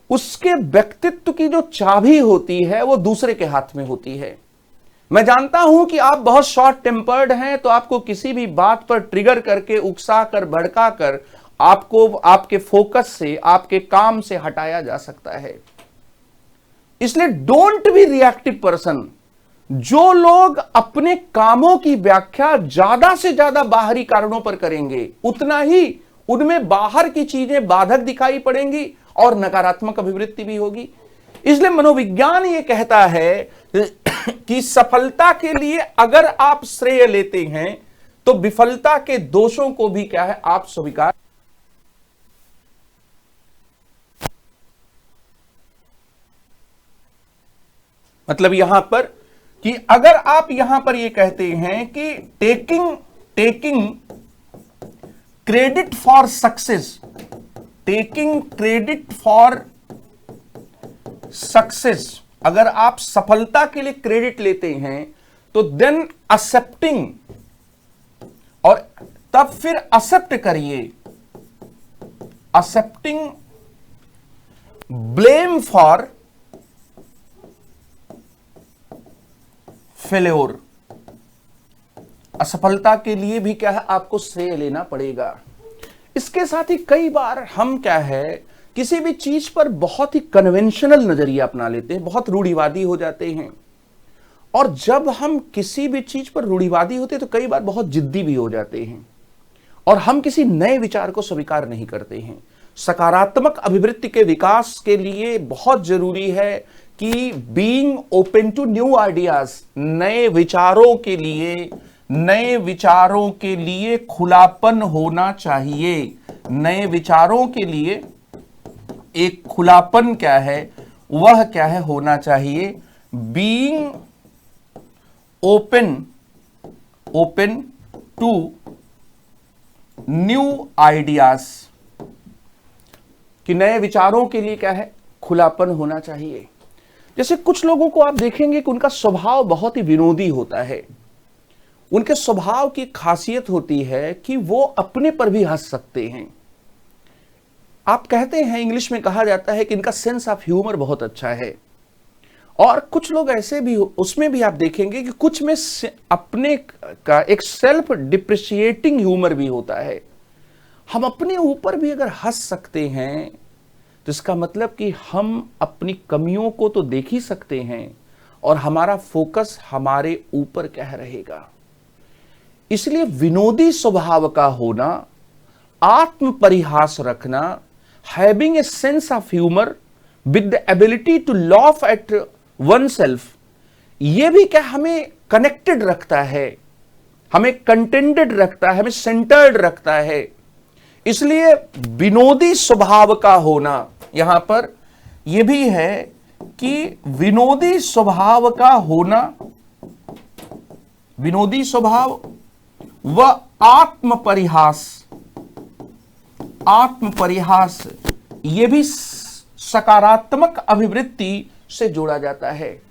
उसके व्यक्तित्व की जो चाबी होती है वो दूसरे के हाथ में होती है। मैं जानता हूं कि आप बहुत शॉर्ट टेम्पर्ड हैं, तो आपको किसी भी बात पर ट्रिगर करके, उकसा कर, भड़का कर आपको आपके फोकस से, आपके काम से हटाया जा सकता है। इसलिए डोंट बी रिएक्टिव पर्सन। जो लोग अपने कामों की व्याख्या ज्यादा से ज्यादा बाहरी कारणों पर करेंगे, उतना ही उनमें बाहर की चीजें बाधक दिखाई पड़ेंगी और नकारात्मक अभिवृत्ति भी होगी। इसलिए मनोविज्ञान यह कहता है कि सफलता के लिए अगर आप श्रेय लेते हैं तो विफलता के दोषों को भी क्या है, आप स्वीकार। मतलब यहां पर कि अगर आप यहां पर यह कहते हैं कि taking credit for success, taking credit for success, अगर आप सफलता के लिए क्रेडिट लेते हैं तो देन एक्सेप्टिंग, और तब फिर एक्सेप्ट करिए, एक्सेप्टिंग ब्लेम फॉर फेल्योर। असफलता के लिए भी क्या है, आपको श्रेय लेना पड़ेगा। इसके साथ ही कई बार हम क्या है, किसी भी चीज पर बहुत ही कन्वेंशनल नजरिया अपना लेते हैं, बहुत रूढ़िवादी हो जाते हैं। और जब हम किसी भी चीज पर रूढ़िवादी होते हैं तो कई बार बहुत जिद्दी भी हो जाते हैं और हम किसी नए विचार को स्वीकार नहीं करते हैं। सकारात्मक अभिवृत्ति के विकास के लिए बहुत जरूरी है कि being open to new ideas, नए विचारों के लिए खुलापन होना चाहिए। नए विचारों के लिए एक खुलापन क्या है, वह क्या है, होना चाहिए। Being open to new ideas, कि नए विचारों के लिए क्या है, खुलापन होना चाहिए। जैसे कुछ लोगों को आप देखेंगे कि उनका स्वभाव बहुत ही विनोदी होता है। उनके स्वभाव की खासियत होती है कि वो अपने पर भी हंस सकते हैं। आप कहते हैं, इंग्लिश में कहा जाता है कि इनका सेंस ऑफ ह्यूमर बहुत अच्छा है। और कुछ लोग ऐसे भी उसमें भी आप देखेंगे कि कुछ में अपने का एक सेल्फ डिप्रिशिएटिंग ह्यूमर भी होता है। हम अपने ऊपर भी अगर हंस सकते हैं तो इसका मतलब कि हम अपनी कमियों को तो देख ही सकते हैं और हमारा फोकस हमारे ऊपर क्या रहेगा। इसलिए विनोदी स्वभाव का होना, आत्म परिहास रखना, having a sense of humour with the ability to laugh at oneself, यह भी क्या हमें कनेक्टेड रखता है, हमें कंटेंटेड रखता है, हमें सेंटर्ड रखता है। इसलिए विनोदी स्वभाव का होना, यहां पर यह भी है कि विनोदी स्वभाव का होना, विनोदी स्वभाव व आत्म परिहास यह भी सकारात्मक अभिवृत्ति से जोड़ा जाता है।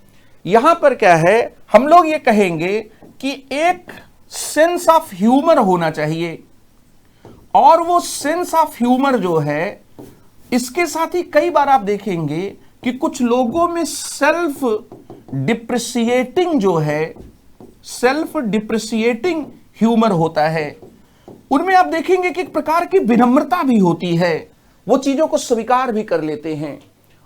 यहां पर क्या है, हम लोग ये कहेंगे कि एक सेंस ऑफ ह्यूमर होना चाहिए, और वो सेंस ऑफ ह्यूमर जो है, इसके साथ ही कई बार आप देखेंगे कि कुछ लोगों में सेल्फ डिप्रिशिएटिंग जो है, सेल्फ डिप्रिशिएटिंग ह्यूमर होता है। उनमें आप देखेंगे कि एक प्रकार की विनम्रता भी होती है, वो चीजों को स्वीकार भी कर लेते हैं।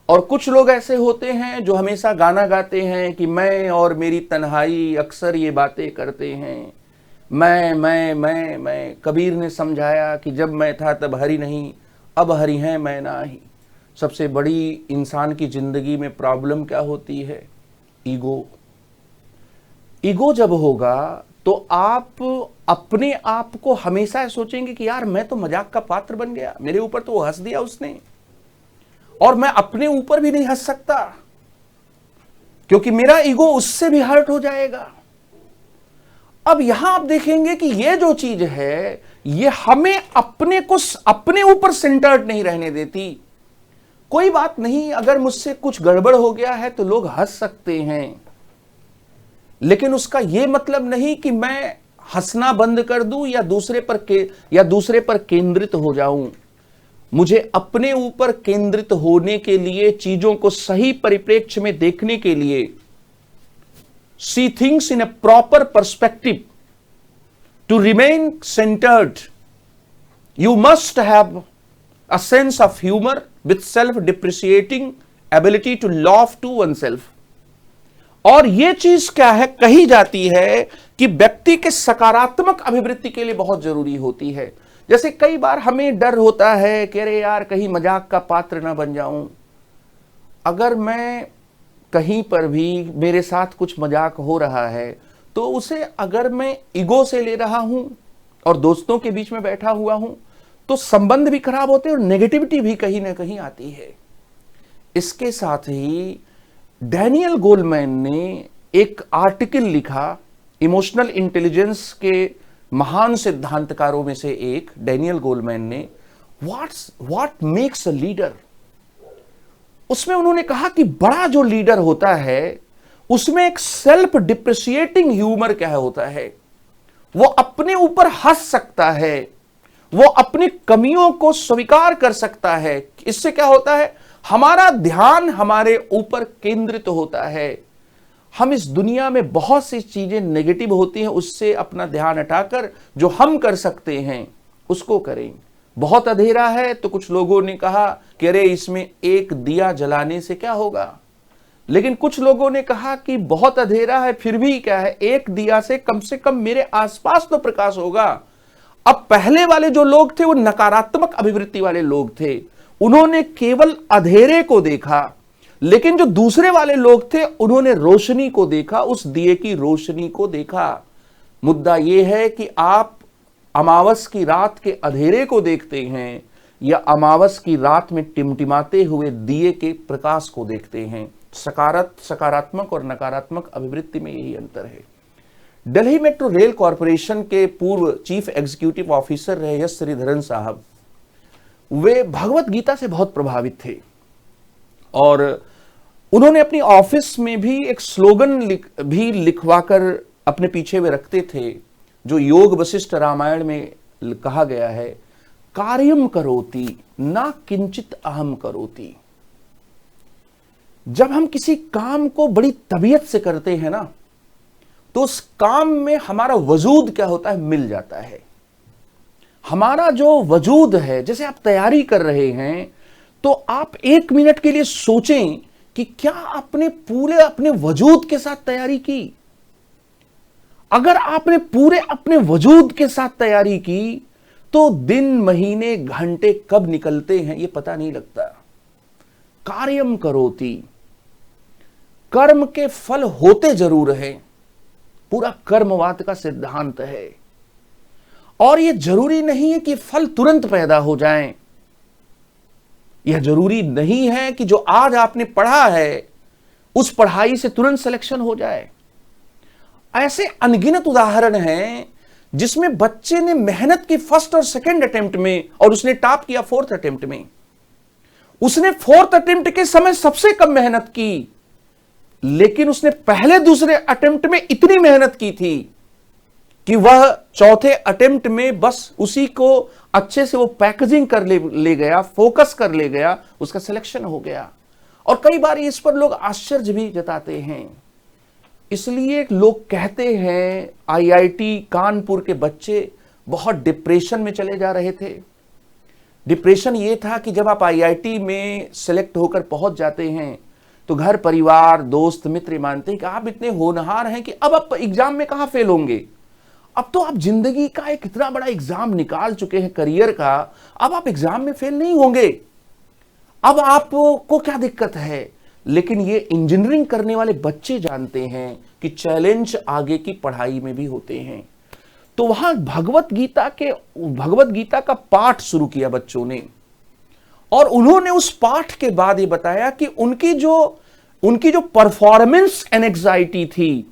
और कुछ लोग ऐसे होते हैं जो हमेशा गाना गाते हैं कि मैं और मेरी तन्हाई, अक्सर ये बातें करते हैं, मैं। कबीर ने समझाया कि जब मैं था तब हरि नहीं, अब हरि हैं मैं नाही। सबसे बड़ी इंसान की जिंदगी में प्रॉब्लम क्या होती है? ईगो। ईगो जब होगा तो आप अपने आप को हमेशा सोचेंगे कि यार मैं तो मजाक का पात्र बन गया, मेरे ऊपर तो वो हंस दिया उसने, और मैं अपने ऊपर भी नहीं हंस सकता क्योंकि मेरा ईगो उससे भी हर्ट हो जाएगा। अब यहां आप देखेंगे कि ये जो चीज है, ये हमें अपने ऊपर सेंटर्ड नहीं रहने देती। कोई बात नहीं, अगर मुझसे कुछ गड़बड़ हो गया है तो लोग हंस सकते हैं, लेकिन उसका यह मतलब नहीं कि मैं हंसना बंद कर दूं या दूसरे पर केंद्रित हो जाऊं। मुझे अपने ऊपर केंद्रित होने के लिए, चीजों को सही परिप्रेक्ष्य में देखने के लिए, see things in a proper perspective, to remain centred, you must have a sense of humour with self deprecating ability to laugh to oneself. और यह चीज क्या है, कही जाती है कि व्यक्ति के सकारात्मक अभिवृत्ति के लिए बहुत जरूरी होती है। जैसे कई बार हमें डर होता है कि अरे यार कहीं मजाक का पात्र ना बन जाऊं। अगर मैं कहीं पर भी मेरे साथ कुछ मजाक हो रहा है तो उसे अगर मैं ईगो से ले रहा हूं और दोस्तों के बीच में बैठा हुआ हूं तो संबंध भी खराब होते हैं और नेगेटिविटी भी कहीं ना कहीं आती है। इसके साथ ही डैनियल गोलमैन ने एक आर्टिकल लिखा, इमोशनल इंटेलिजेंस के महान सिद्धांतकारों में से एक डैनियल गोलमैन ने, व्हाट मेक्स अ लीडर। उसमें उन्होंने कहा कि बड़ा जो लीडर होता है उसमें एक सेल्फ डिप्रिशिएटिंग ह्यूमर क्या होता है, वो अपने ऊपर हंस सकता है, वो अपनी कमियों को स्वीकार कर सकता है। इससे क्या होता है, हमारा ध्यान हमारे ऊपर केंद्रित होता है। हम इस दुनिया में बहुत सी चीजें नेगेटिव होती हैं, उससे अपना ध्यान हटाकर जो हम कर सकते हैं उसको करें। बहुत अंधेरा है तो कुछ लोगों ने कहा कि अरे इसमें एक दिया जलाने से क्या होगा, लेकिन कुछ लोगों ने कहा कि बहुत अंधेरा है फिर भी क्या है, एक दिया से कम मेरे आसपास तो प्रकाश होगा। अब पहले वाले जो लोग थे वो नकारात्मक अभिवृत्ति वाले लोग थे, उन्होंने केवल अंधेरे को देखा, लेकिन जो दूसरे वाले लोग थे उन्होंने रोशनी को देखा, उस दिए की रोशनी को देखा। मुद्दा यह है कि आप अमावस की रात के अंधेरे को देखते हैं या अमावस की रात में टिमटिमाते हुए दिए के प्रकाश को देखते हैं। सकारात्मक और नकारात्मक अभिवृत्ति में यही अंतर है। दिल्ली मेट्रो रेल कॉरपोरेशन के पूर्व चीफ एग्जीक्यूटिव ऑफिसर रहे यश श्रीधरन साहब, वे भगवत गीता से बहुत प्रभावित थे और उन्होंने अपनी ऑफिस में भी एक स्लोगन भी लिखवाकर अपने पीछे वे रखते थे, जो योग वशिष्ठ रामायण में कहा गया है, कार्यम करोति ना किंचित अहम करोति। जब हम किसी काम को बड़ी तबीयत से करते हैं ना, तो उस काम में हमारा वजूद क्या होता है, मिल जाता है। हमारा जो वजूद है, जैसे आप तैयारी कर रहे हैं तो आप 1 मिनट के लिए सोचें कि क्या आपने पूरे अपने वजूद के साथ तैयारी की। अगर आपने पूरे अपने वजूद के साथ तैयारी की तो दिन, महीने, घंटे कब निकलते हैं ये पता नहीं लगता। कार्यम करोति, कर्म के फल होते जरूर हैं, पूरा कर्मवाद का सिद्धांत है। और यह जरूरी नहीं है कि फल तुरंत पैदा हो जाएं। यह जरूरी नहीं है कि जो आज आपने पढ़ा है उस पढ़ाई से तुरंत सिलेक्शन हो जाए। ऐसे अनगिनत उदाहरण हैं जिसमें बच्चे ने मेहनत की फर्स्ट और सेकंड अटेम्प्ट में और उसने टॉप किया 4th अटेम्प्ट में। उसने 4th अटेम्प्ट के समय सबसे कम मेहनत की, लेकिन उसने पहले दूसरे अटेम्प्ट में इतनी मेहनत की थी कि वह 4थे अटेम्प्ट में बस उसी को अच्छे से वो पैकेजिंग कर ले गया, फोकस कर ले गया, उसका सिलेक्शन हो गया। और कई बार इस पर लोग आश्चर्य भी जताते हैं। इसलिए लोग कहते हैं आईआईटी कानपुर के बच्चे बहुत डिप्रेशन में चले जा रहे थे। डिप्रेशन ये था कि जब आप आईआईटी में सिलेक्ट होकर पहुंच जाते हैं तो घर परिवार, दोस्त, मित्र मानते हैं कि आप इतने होनहार हैं कि अब आप एग्जाम में कहां फेल होंगे। अब तो आप जिंदगी का एक इतना बड़ा एग्जाम निकाल चुके हैं करियर का, अब आप एग्जाम में फेल नहीं होंगे, अब आपको क्या दिक्कत है। लेकिन ये इंजीनियरिंग करने वाले बच्चे जानते हैं कि चैलेंज आगे की पढ़ाई में भी होते हैं। तो वहां भगवत गीता का पाठ शुरू किया बच्चों ने, और उन्होंने उस पाठ के बाद ये बताया कि उनकी जो परफॉर्मेंस एंजाइटी थी,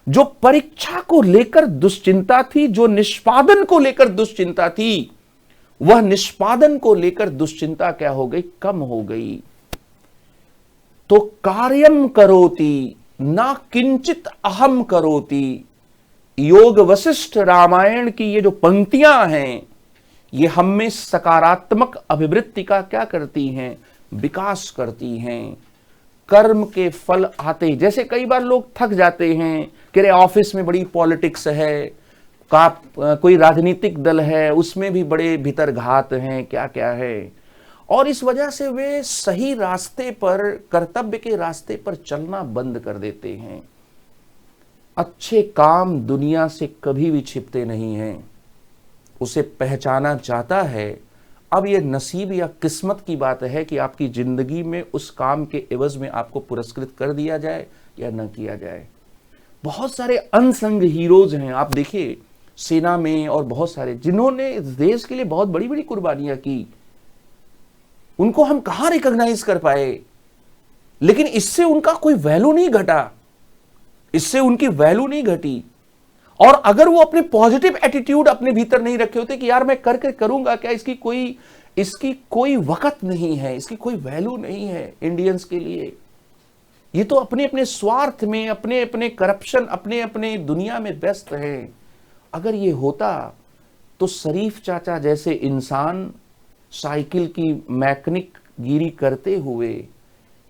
जो परीक्षा को लेकर दुश्चिंता थी, जो निष्पादन को लेकर दुश्चिंता थी, वह निष्पादन को लेकर दुश्चिंता क्या हो गई, कम हो गई। तो कार्यम करोति ना किंचित अहम करोति, योग वशिष्ठ रामायण की ये जो पंक्तियां हैं ये हम में सकारात्मक अभिवृत्ति का क्या करती हैं, विकास करती हैं। कर्म के फल आते, जैसे कई बार लोग थक जाते हैं कि रे ऑफिस में बड़ी पॉलिटिक्स है, कोई राजनीतिक दल है, उसमें भी बड़े भीतर घात हैं, क्या क्या है, और इस वजह से वे सही रास्ते पर, कर्तव्य के रास्ते पर चलना बंद कर देते हैं। अच्छे काम दुनिया से कभी भी छिपते नहीं हैं, उसे पहचाना जाता है। अब यह नसीब या किस्मत की बात है कि आपकी जिंदगी में उस काम के एवज में आपको पुरस्कृत कर दिया जाए या न किया जाए। बहुत सारे अनसंग हीरोज हैं, आप देखिए सेना में, और बहुत सारे जिन्होंने इस देश के लिए बहुत बड़ी बड़ी कुर्बानियां की, उनको हम कहां रिकॉग्नाइज कर पाए। लेकिन इससे उनका कोई वैल्यू नहीं घटा, इससे उनकी वैल्यू नहीं घटी। और अगर वो अपने पॉजिटिव एटीट्यूड अपने भीतर नहीं रखे होते कि यार मैं करके करूंगा क्या, इसकी कोई वक्त नहीं है, इसकी कोई वैल्यू नहीं है इंडियंस के लिए, ये तो अपने अपने स्वार्थ में, अपने अपने करप्शन, अपने अपने दुनिया में व्यस्त हैं। अगर ये होता तो शरीफ चाचा जैसे इंसान साइकिल की मैकेनिक गिरी करते हुए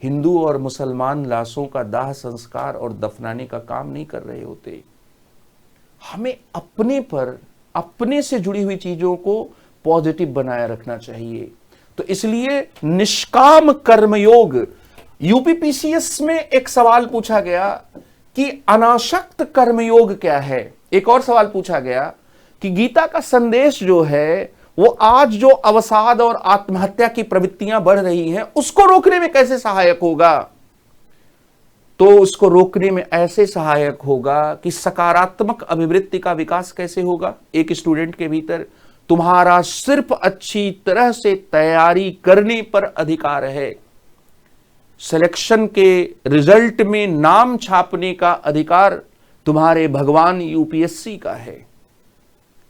हिंदू और मुसलमान लाशों का दाह संस्कार और दफनाने का काम नहीं कर रहे होते। हमें अपने से जुड़ी हुई चीजों को पॉजिटिव बनाए रखना चाहिए। तो इसलिए निष्काम कर्मयोग, यूपीपीसीएस में एक सवाल पूछा गया कि अनासक्त कर्मयोग क्या है। एक और सवाल पूछा गया कि गीता का संदेश जो है वो आज जो अवसाद और आत्महत्या की प्रवृत्तियां बढ़ रही हैं उसको रोकने में कैसे सहायक होगा। तो उसको रोकने में ऐसे सहायक होगा कि सकारात्मक अभिवृत्ति का विकास कैसे होगा। एक स्टूडेंट के भीतर तुम्हारा सिर्फ अच्छी तरह से तैयारी करने पर अधिकार है, सिलेक्शन के रिजल्ट में नाम छापने का अधिकार तुम्हारे भगवान यूपीएससी का है।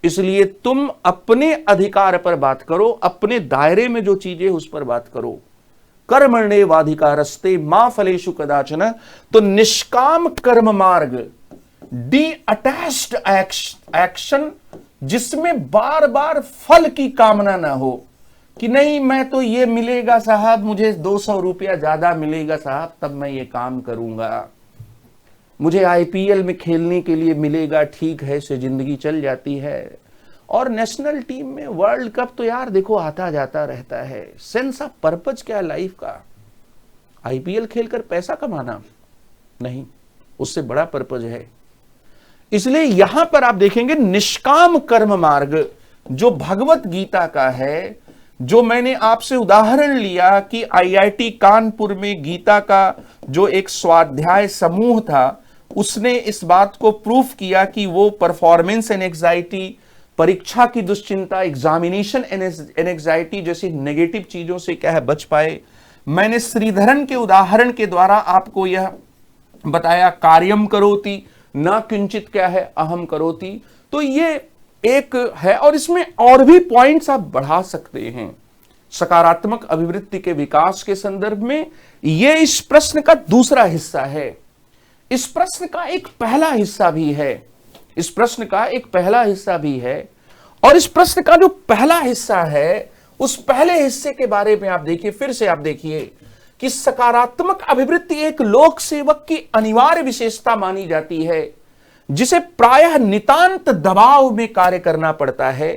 इसलिए तुम अपने अधिकार पर बात करो, अपने दायरे में जो चीजें उस पर बात करो। कर्मण्येवाधिकारस्ते मा फलेषु कदाचन। तो निष्काम कर्म मार्ग, डी अटैच्ड एक्शन, जिसमें बार बार फल की कामना ना हो, कि नहीं मैं तो ये मिलेगा साहब, मुझे 200 रुपया ज्यादा मिलेगा साहब, तब मैं ये काम करूंगा, मुझे आईपीएल में खेलने के लिए मिलेगा, ठीक है, से जिंदगी चल जाती है। और नेशनल टीम में वर्ल्ड कप तो यार देखो आता जाता रहता है, सेंस ऑफ पर्पज क्या लाइफ का? आईपीएल खेलकर पैसा कमाना नहीं, उससे बड़ा पर्पज है। इसलिए यहां पर आप देखेंगे निष्काम कर्म मार्ग जो भगवत गीता का है, जो मैंने आपसे उदाहरण लिया कि आईआईटी कानपुर में गीता का जो एक स्वाध्याय समूह था, उसने इस बात को प्रूफ किया कि वो परफॉर्मेंस एंजाइटी, परीक्षा की दुश्चिंता, एग्जामिनेशन एंजाइटी जैसी नेगेटिव चीजों से क्या है बच पाए। मैंने श्रीधरन के उदाहरण के द्वारा आपको यह बताया, कार्यम करोति न किंचित क्या है अहम करोति। तो ये एक है, और इसमें और भी पॉइंट्स आप बढ़ा सकते हैं सकारात्मक अभिवृत्ति के विकास के संदर्भ में। ये इस प्रश्न का दूसरा हिस्सा है, इस प्रश्न का एक पहला हिस्सा भी है, इस प्रश्न का एक पहला हिस्सा भी है। और इस प्रश्न का जो पहला हिस्सा है, उस पहले हिस्से के बारे में आप देखिए, फिर से आप देखिए कि सकारात्मक अभिवृत्ति एक लोक सेवक की अनिवार्य विशेषता मानी जाती है, जिसे प्रायः नितांत दबाव में कार्य करना पड़ता है।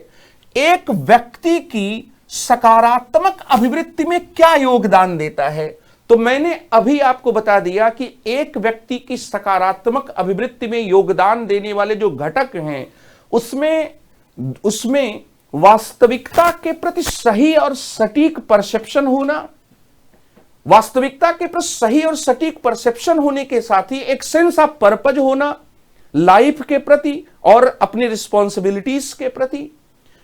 एक व्यक्ति की सकारात्मक अभिवृत्ति में क्या योगदान देता है? तो मैंने अभी आपको बता दिया कि एक व्यक्ति की सकारात्मक अभिवृत्ति में योगदान देने वाले जो घटक हैं, उसमें वास्तविकता के प्रति सही और सटीक परसेप्शन होना, वास्तविकता के प्रति सही और सटीक परसेप्शन होने के साथ ही एक सेंस ऑफ पर्पज होना लाइफ के प्रति और अपनी रिस्पॉन्सिबिलिटीज के प्रति।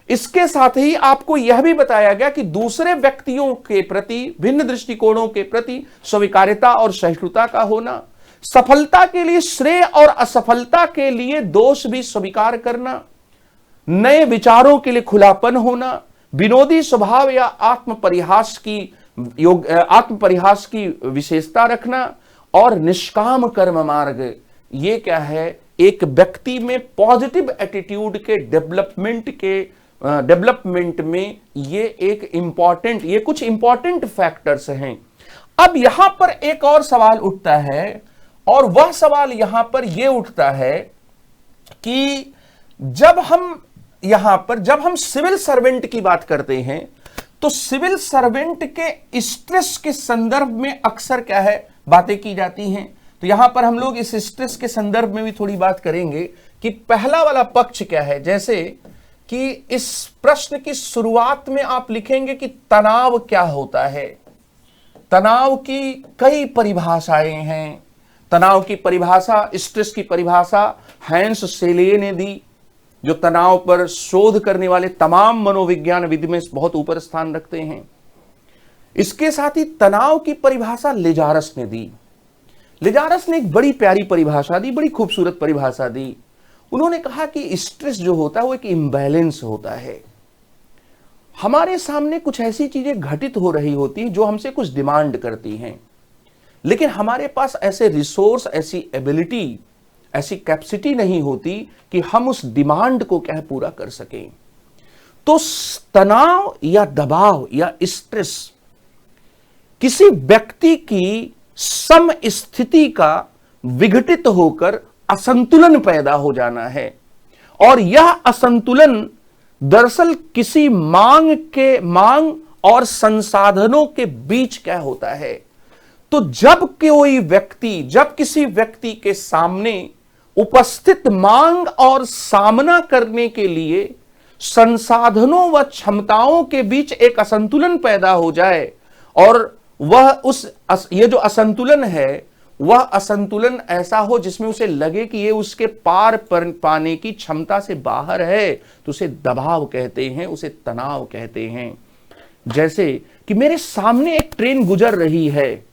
इसके साथ ही आपको यह भी बताया गया कि दूसरे व्यक्तियों के प्रति, भिन्न दृष्टिकोणों के प्रति स्वीकार्यता और सहिष्णुता का होना, सफलता के लिए श्रेय और असफलता के लिए दोष भी स्वीकार करना, नए विचारों के लिए खुलापन होना, विनोदी स्वभाव या आत्मपरिहास की विशेषता रखना, और निष्काम कर्म मार्ग। ये क्या है? एक व्यक्ति में पॉजिटिव एटीट्यूड के डेवलपमेंट में ये एक इंपॉर्टेंट, ये कुछ इंपॉर्टेंट फैक्टर्स हैं। अब यहां पर एक और सवाल उठता है, और वह सवाल यहां पर यह उठता है कि जब हम सिविल सर्वेंट की बात करते हैं, तो सिविल सर्वेंट के स्ट्रेस के संदर्भ में अक्सर क्या है बातें की जाती हैं। तो यहां पर हम लोग इस स्ट्रेस के संदर्भ में भी थोड़ी बात करेंगे कि पहला वाला पक्ष क्या है। जैसे कि इस प्रश्न की शुरुआत में आप लिखेंगे कि तनाव क्या होता है। तनाव की कई परिभाषाएं हैं। तनाव की परिभाषा, स्ट्रेस की परिभाषा हैंस सेले ने दी, जो तनाव पर शोध करने वाले तमाम मनोविज्ञान विद में बहुत ऊपर स्थान रखते हैं। इसके साथ ही तनाव की परिभाषा लेजारस ने दी। लेजारस ने एक बड़ी प्यारी परिभाषा दी, बड़ी खूबसूरत परिभाषा दी। उन्होंने कहा कि स्ट्रेस जो होता है वो एक इम्बैलेंस होता है। हमारे सामने कुछ ऐसी चीजें घटित हो रही होती हैं जो हमसे कुछ डिमांड करती हैं, लेकिन हमारे पास ऐसे रिसोर्स, ऐसी एबिलिटी, ऐसी कैपेसिटी नहीं होती कि हम उस डिमांड को क्या पूरा कर सकें। तो तनाव या दबाव या स्ट्रेस किसी व्यक्ति की सम स्थिति का विघटित होकर असंतुलन पैदा हो जाना है, और यह असंतुलन दरअसल किसी मांग और संसाधनों के बीच क्या होता है। तो जब किसी व्यक्ति के सामने उपस्थित मांग और सामना करने के लिए संसाधनों व क्षमताओं के बीच एक असंतुलन पैदा हो जाए, और ये जो असंतुलन है वह असंतुलन ऐसा हो जिसमें उसे लगे कि ये उसके पार पाने की क्षमता से बाहर है, तो उसे दबाव कहते हैं, उसे तनाव कहते हैं। जैसे कि मेरे सामने एक ट्रेन गुजर रही है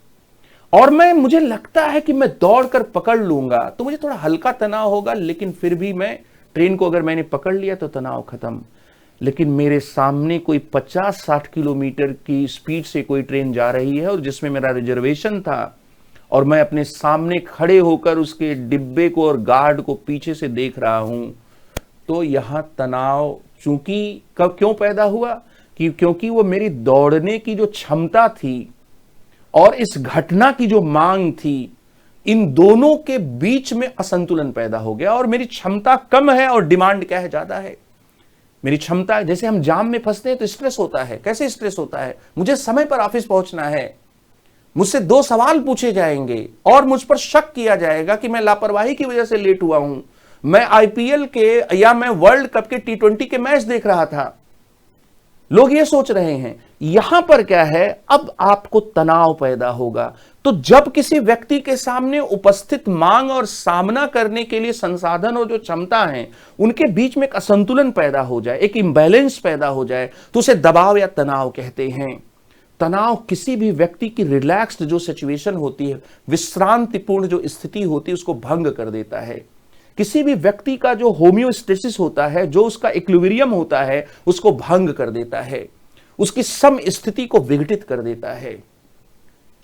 और मुझे लगता है कि मैं दौड़कर पकड़ लूंगा तो मुझे थोड़ा हल्का तनाव होगा, लेकिन फिर भी मैं ट्रेन को अगर मैंने पकड़ लिया तो तनाव खत्म। लेकिन मेरे सामने कोई 50-60 किलोमीटर की स्पीड से कोई ट्रेन जा रही है और जिसमें मेरा रिजर्वेशन था, और मैं अपने सामने खड़े होकर उसके डिब्बे को और गार्ड को पीछे से देख रहा हूं, तो यहां तनाव चूंकि क्यों पैदा हुआ? कि क्योंकि वो मेरी दौड़ने की जो क्षमता थी और इस घटना की जो मांग थी, इन दोनों के बीच में असंतुलन पैदा हो गया और मेरी क्षमता कम है और डिमांड क्या है, ज्यादा है। मेरी क्षमता, जैसे हम जाम में फंसते हैं तो स्ट्रेस होता है। कैसे स्ट्रेस होता है? मुझे समय पर ऑफिस पहुंचना है, मुझसे 2 सवाल पूछे जाएंगे और मुझ पर शक किया जाएगा कि मैं लापरवाही की वजह से लेट हुआ हूं। मैं आईपीएल के या मैं वर्ल्ड कप के T20 के मैच देख रहा था, लोग ये सोच रहे हैं। यहां पर क्या है, अब आपको तनाव पैदा होगा। तो जब किसी व्यक्ति के सामने उपस्थित मांग और सामना करने के लिए संसाधन और जो क्षमता है उनके बीच में एक असंतुलन पैदा हो जाए, एक इंबैलेंस पैदा हो जाए, तो उसे दबाव या तनाव कहते हैं। तनाव किसी भी व्यक्ति की रिलैक्स्ड जो सिचुएशन होती है, विश्रांतिपूर्ण जो स्थिति होती है, उसको भंग कर देता है। किसी भी व्यक्ति का जो होम्योस्टेसिस होता है, जो उसका इक्विलिब्रियम होता है, उसको भंग कर देता है, उसकी सम स्थिति को विघटित कर देता है।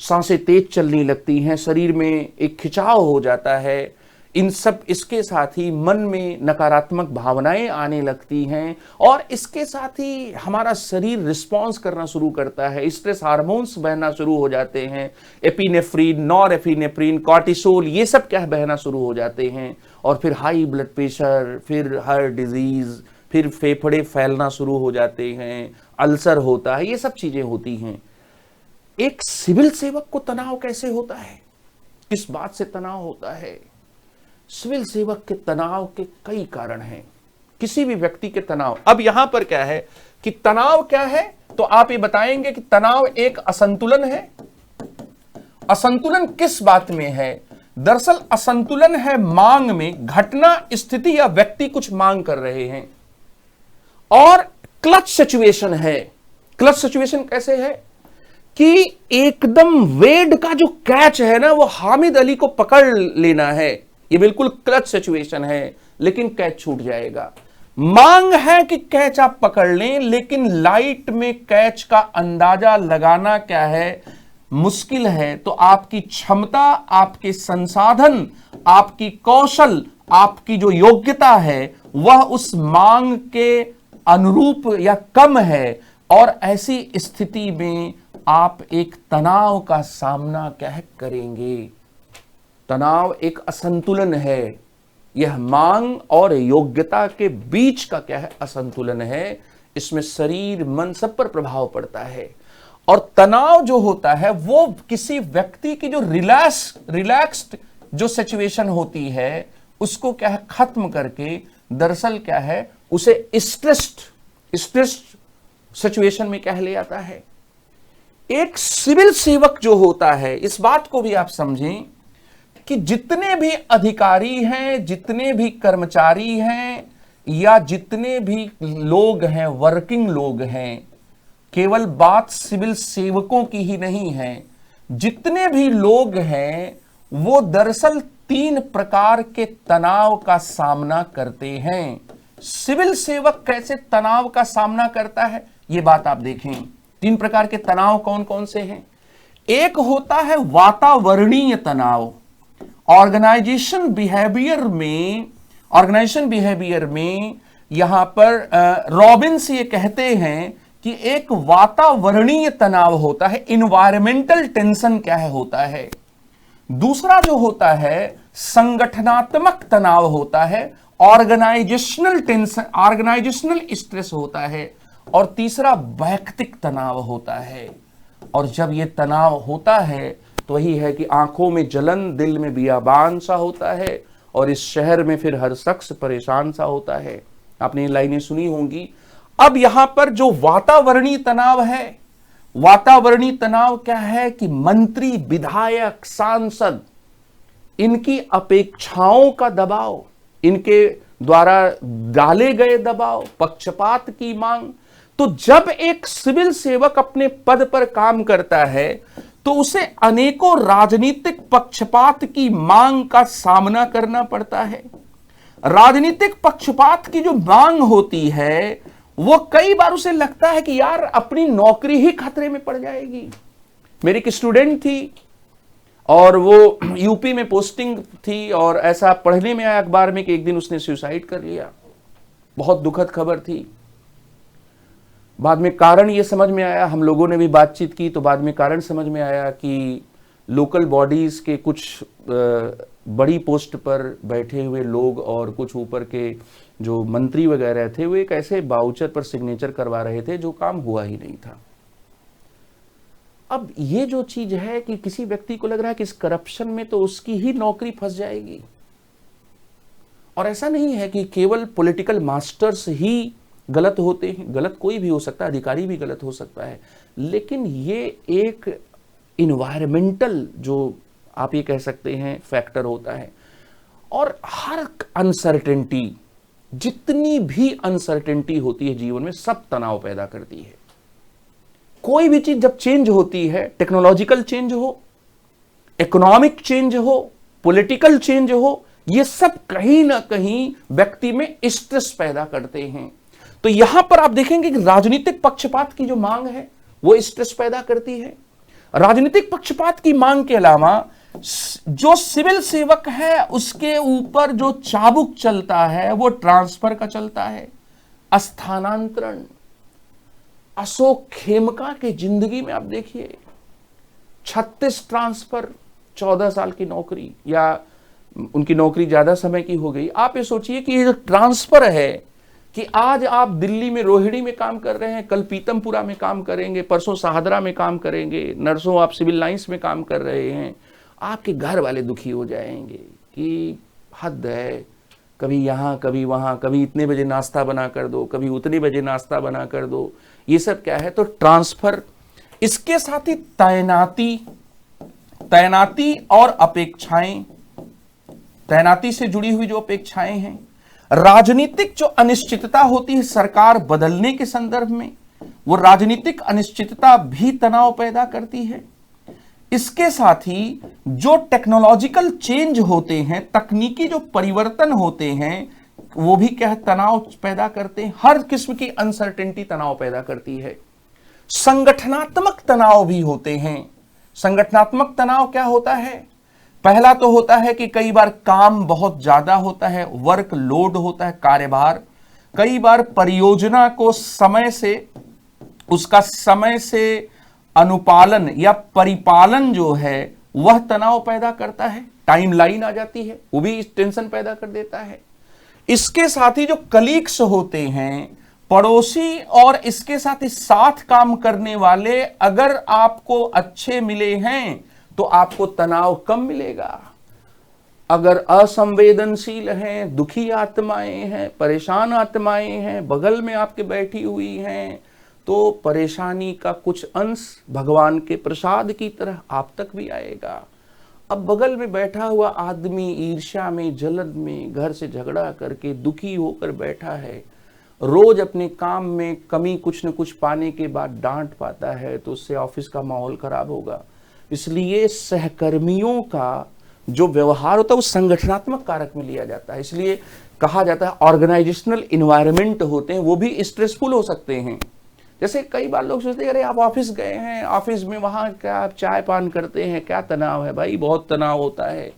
सांसें तेज चलने लगती हैं, शरीर में एक खिंचाव हो जाता है। इन सब, इसके साथ ही मन में नकारात्मक भावनाएं आने लगती हैं और इसके साथ ही हमारा शरीर रिस्पॉन्स करना शुरू करता है। स्ट्रेस हार्मोन्स बहना शुरू हो जाते हैं, एपिनेफ्रिन, नॉरएपिनेफ्रिन, कॉर्टिसोल, ये सब क्या बहना शुरू हो जाते हैं और फिर हाई ब्लड प्रेशर, फिर हार्ट डिजीज, फिर फेफड़े फैलना शुरू हो जाते हैं, अल्सर होता है, ये सब चीजें होती हैं। एक सिविल सेवक को तनाव कैसे होता है? किस बात से तनाव होता है? सिविल सेवक के तनाव के कई कारण हैं। किसी भी व्यक्ति के तनाव, अब यहां पर क्या है कि तनाव क्या है, तो आप ये बताएंगे कि तनाव एक असंतुलन है। असंतुलन किस बात में है? दरअसल असंतुलन है मांग में। घटना, स्थिति या व्यक्ति कुछ मांग कर रहे हैं और क्लच सिचुएशन है। क्लच सिचुएशन कैसे है कि एकदम वेड का जो कैच है ना, वो हामिद अली को पकड़ लेना है। ये बिल्कुल क्लच सिचुएशन है, लेकिन कैच छूट जाएगा। मांग है कि कैच आप पकड़ लें, लेकिन लाइट में कैच का अंदाजा लगाना क्या है, मुश्किल है। तो आपकी क्षमता, आपके संसाधन, आपकी कौशल, आपकी जो योग्यता है, वह उस मांग के अनुरूप या कम है और ऐसी स्थिति में आप एक तनाव का सामना क्या है, करेंगे। तनाव एक असंतुलन है। यह मांग और योग्यता के बीच का क्या है, असंतुलन है। इसमें शरीर, मन सब पर प्रभाव पड़ता है। और तनाव जो होता है वो किसी व्यक्ति की जो रिलैक्स्ड जो सिचुएशन होती है उसको क्या है, खत्म करके दरअसल क्या है, उसे स्ट्रेस्ड सिचुएशन में क्या ले आता है। एक सिविल सेवक जो होता है, इस बात को भी आप समझें कि जितने भी अधिकारी हैं, जितने भी कर्मचारी हैं या जितने भी लोग हैं, वर्किंग लोग हैं, केवल बात सिविल सेवकों की ही नहीं है, जितने भी लोग हैं वो दरअसल 3 प्रकार के तनाव का सामना करते हैं। सिविल सेवक कैसे तनाव का सामना करता है, ये बात आप देखें। 3 प्रकार के तनाव कौन कौन से हैं? एक होता है वातावरणीय तनाव। ऑर्गेनाइजेशन बिहेवियर में यहां पर रॉबिन्स ये कहते हैं कि एक वातावरणीय तनाव होता है, इन्वायरमेंटल टेंशन क्या है, होता है। दूसरा जो होता है संगठनात्मक तनाव होता है, ऑर्गेनाइजेशनल टेंशन, ऑर्गेनाइजेशनल स्ट्रेस होता है। और तीसरा वैयक्तिक तनाव होता है। और जब ये तनाव होता है तो वही है कि आंखों में जलन, दिल में बियाबान सा होता है और इस शहर में फिर हर शख्स परेशान सा होता है। आपने ये लाइनें सुनी होंगी। अब यहां पर जो वातावरणीय तनाव है, वातावरणीय तनाव क्या है कि मंत्री, विधायक, सांसद, इनकी अपेक्षाओं का दबाव, इनके द्वारा डाले गए दबाव, पक्षपात की मांग। तो जब एक सिविल सेवक अपने पद पर काम करता है तो उसे अनेकों राजनीतिक पक्षपात की मांग का सामना करना पड़ता है। राजनीतिक पक्षपात की जो मांग होती है वो कई बार उसे लगता है कि यार अपनी नौकरी ही खतरे में पड़ जाएगी। मेरी एक स्टूडेंट थी और वो यूपी में पोस्टिंग थी और ऐसा पढ़ने में आया अखबार में कि एक दिन उसने सुसाइड कर लिया। बहुत दुखद खबर थी। बाद में कारण ये समझ में आया, हम लोगों ने भी बातचीत की तो बाद में कारण समझ में आया कि लोकल बॉडीज के कुछ बड़ी पोस्ट पर बैठे हुए लोग और कुछ ऊपर के जो मंत्री वगैरह थे वो एक ऐसे बाउचर पर सिग्नेचर करवा रहे थे जो काम हुआ ही नहीं था। अब ये जो चीज है कि किसी व्यक्ति को लग रहा है कि इस करप्शन में तो उसकी ही नौकरी फंस जाएगी, और ऐसा नहीं है कि केवल पॉलिटिकल मास्टर्स ही गलत होते हैं, गलत कोई भी हो सकता है, अधिकारी भी गलत हो सकता है, लेकिन ये एक इन्वायरमेंटल जो आप ये कह सकते हैं फैक्टर होता है। और हर अनसर्टेनिटी, जितनी भी अनसर्टेनिटी होती है जीवन में, सब तनाव पैदा करती है। कोई भी चीज जब चेंज होती है, टेक्नोलॉजिकल चेंज हो, इकोनॉमिक चेंज हो, पॉलिटिकल चेंज हो, ये सब कहीं ना कहीं व्यक्ति में स्ट्रेस पैदा करते हैं। तो यहां पर आप देखेंगे कि राजनीतिक पक्षपात की जो मांग है वो स्ट्रेस पैदा करती है। राजनीतिक पक्षपात की मांग के अलावा जो सिविल सेवक है उसके ऊपर जो चाबुक चलता है वो ट्रांसफर का चलता है, स्थानांतरण। अशोक खेमका के जिंदगी में आप देखिए 36 ट्रांसफर, 14 साल की नौकरी, या उनकी नौकरी ज्यादा समय की हो गई। आप ये सोचिए कि ये जो ट्रांसफर है कि आज आप दिल्ली में रोहिणी में काम कर रहे हैं, कल पीतमपुरा में काम करेंगे, परसों शाहदरा में काम करेंगे, नरसों आप सिविल लाइंस में काम कर रहे हैं, आपके घर वाले दुखी हो जाएंगे कि हद है, कभी यहाँ कभी वहाँ, कभी इतने बजे नाश्ता बना कर दो, कभी उतने बजे नाश्ता बना कर दो। ये सब क्या है? तो ट्रांसफर। इसके साथ ही तैनाती और अपेक्षाएं, तैनाती से जुड़ी हुई जो अपेक्षाएं हैं, राजनीतिक जो अनिश्चितता होती है सरकार बदलने के संदर्भ में, वो राजनीतिक अनिश्चितता भी तनाव पैदा करती है। इसके साथ ही जो टेक्नोलॉजिकल चेंज होते हैं, तकनीकी जो परिवर्तन होते हैं, वो भी क्या तनाव पैदा करते हैं। हर किस्म की अनसर्टेनिटी तनाव पैदा करती है। संगठनात्मक तनाव भी होते हैं। संगठनात्मक तनाव क्या होता है? पहला तो होता है कि कई बार काम बहुत ज्यादा होता है, वर्क लोड होता है, कार्यभार। कई बार परियोजना को उसका समय से अनुपालन या परिपालन जो है वह तनाव पैदा करता है। टाइमलाइन आ जाती है, वो भी टेंशन पैदा कर देता है। इसके साथ ही जो कलीग्स होते हैं, पड़ोसी, और इसके साथ ही साथ काम करने वाले, अगर आपको अच्छे मिले हैं तो आपको तनाव कम मिलेगा। अगर असंवेदनशील हैं, दुखी आत्माएं हैं, परेशान आत्माएं हैं, बगल में आपके बैठी हुई हैं, तो परेशानी का कुछ अंश भगवान के प्रसाद की तरह आप तक भी आएगा। अब बगल में बैठा हुआ आदमी ईर्ष्या में, जलन में, घर से झगड़ा करके दुखी होकर बैठा है, रोज अपने काम में कमी कुछ न कुछ पाने के बाद डांट पाता है, तो उससे ऑफिस का माहौल खराब होगा। इसलिए सहकर्मियों का जो व्यवहार होता है वो संगठनात्मक कारक में लिया जाता है। इसलिए कहा जाता है ऑर्गेनाइजेशनल इन्वायरमेंट होते हैं वो भी स्ट्रेसफुल हो सकते हैं। जैसे कई बार लोग सोचते हैं अरे आप ऑफिस गए हैं, ऑफिस में वहां क्या आप चाय पान करते हैं, क्या तनाव है? भाई बहुत तनाव होता है,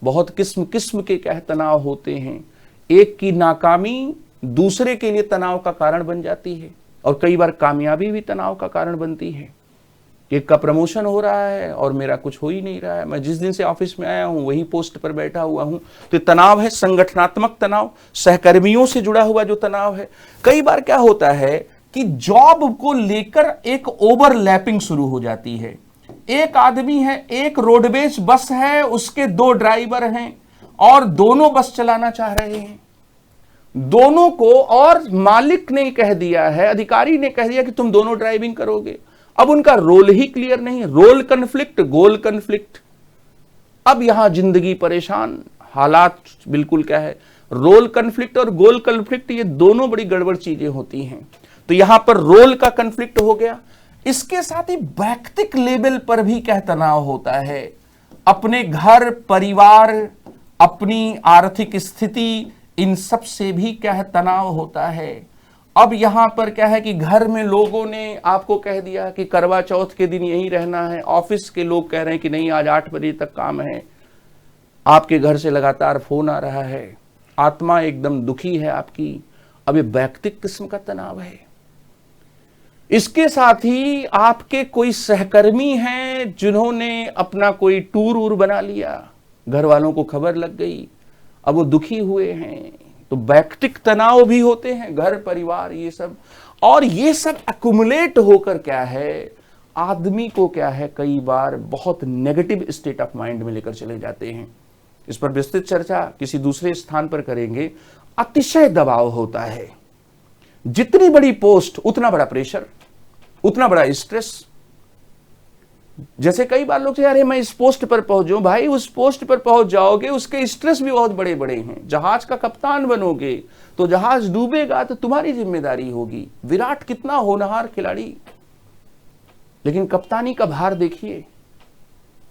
बहुत किस्म किस्म के क्या तनाव होते हैं। एक की नाकामी दूसरे के लिए तनाव का कारण बन जाती है, और कई बार कामयाबी भी तनाव का कारण बनती है। एक का प्रमोशन हो रहा है और मेरा कुछ हो ही नहीं रहा है, मैं जिस दिन से ऑफिस में आया हूं वही पोस्ट पर बैठा हुआ हूं। तो तनाव है, संगठनात्मक तनाव, सहकर्मियों से जुड़ा हुआ जो तनाव है। कई बार क्या होता है कि जॉब को लेकर एक ओवरलैपिंग शुरू हो जाती है। एक आदमी है, एक रोडवेज बस है, उसके 2 ड्राइवर हैं और दोनों बस चलाना चाह रहे हैं। दोनों को, और मालिक ने कह दिया है, अधिकारी ने कह दिया कि तुम दोनों ड्राइविंग करोगे। अब उनका रोल ही क्लियर नहीं है, रोल कन्फ्लिक्ट, गोल कन्फ्लिक्ट। अब यहां जिंदगी परेशान, हालात बिल्कुल क्या है, रोल कन्फ्लिक्ट और गोल कन्फ्लिक्ट, ये दोनों बड़ी गड़बड़ चीजें होती हैं। तो यहां पर रोल का कन्फ्लिक्ट हो गया। इसके साथ ही वैयक्तिक लेवल पर भी क्या तनाव होता है, अपने घर परिवार, अपनी आर्थिक स्थिति, इन सब से भी क्या है तनाव होता है। अब यहां पर क्या है कि घर में लोगों ने आपको कह दिया कि करवा चौथ के दिन यहीं रहना है, ऑफिस के लोग कह रहे हैं कि नहीं आज 8 बजे तक काम है, आपके घर से लगातार फोन आ रहा है, आत्मा एकदम दुखी है आपकी। अब ये वैयक्तिक किस्म का तनाव है। इसके साथ ही आपके कोई सहकर्मी हैं जिन्होंने अपना कोई टूर वूर बना लिया, घर वालों को खबर लग गई, अब वो दुखी हुए हैं, तो वैयक्तिक तनाव भी होते हैं, घर परिवार ये सब, और ये सब एक्युमुलेट होकर क्या है, आदमी को क्या है, कई बार बहुत नेगेटिव स्टेट ऑफ माइंड में लेकर चले जाते हैं। इस पर विस्तृत चर्चा किसी दूसरे स्थान पर करेंगे। अतिशय दबाव होता है, जितनी बड़ी पोस्ट उतना बड़ा प्रेशर, उतना बड़ा स्ट्रेस। जैसे कई बार लोग कह रहे हैं मैं इस पोस्ट पर पहुंच जाऊं, भाई उस पोस्ट पर पहुंच जाओगे, उसके स्ट्रेस भी बहुत बड़े बड़े हैं। जहाज का कप्तान बनोगे तो जहाज डूबेगा तो तुम्हारी जिम्मेदारी होगी। विराट कितना होनहार खिलाड़ी, लेकिन कप्तानी का भार देखिए,